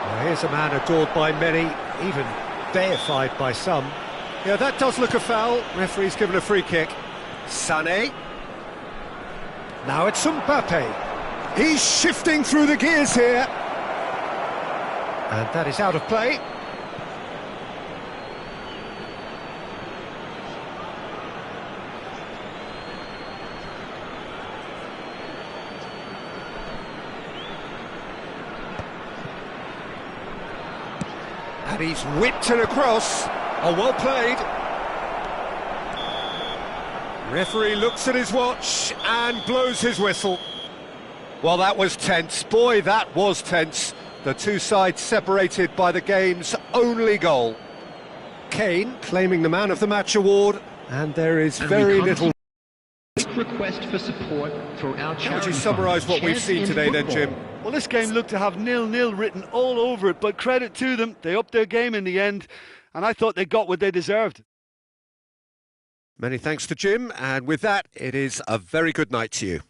Well, here's a man adored by many, even deified by some. Yeah, that does look a foul. Referee's given a free kick. Sané. Now it's Mbappe. He's shifting through the gears here. And that is out of play. And he's whipped it across. Oh, well played. Referee looks at his watch and blows his whistle. Well, that was tense. Boy, that was tense. The two sides separated by the game's only goal. Kane claiming the Man of the Match award, and there is very little... Request for support for our charity. How would you summarise what we've seen today then, Jim? Well, this game looked to have 0-0 written all over it, but credit to them, they upped their game in the end, and I thought they got what they deserved. Many thanks to Jim, and with that, it is a very good night to you.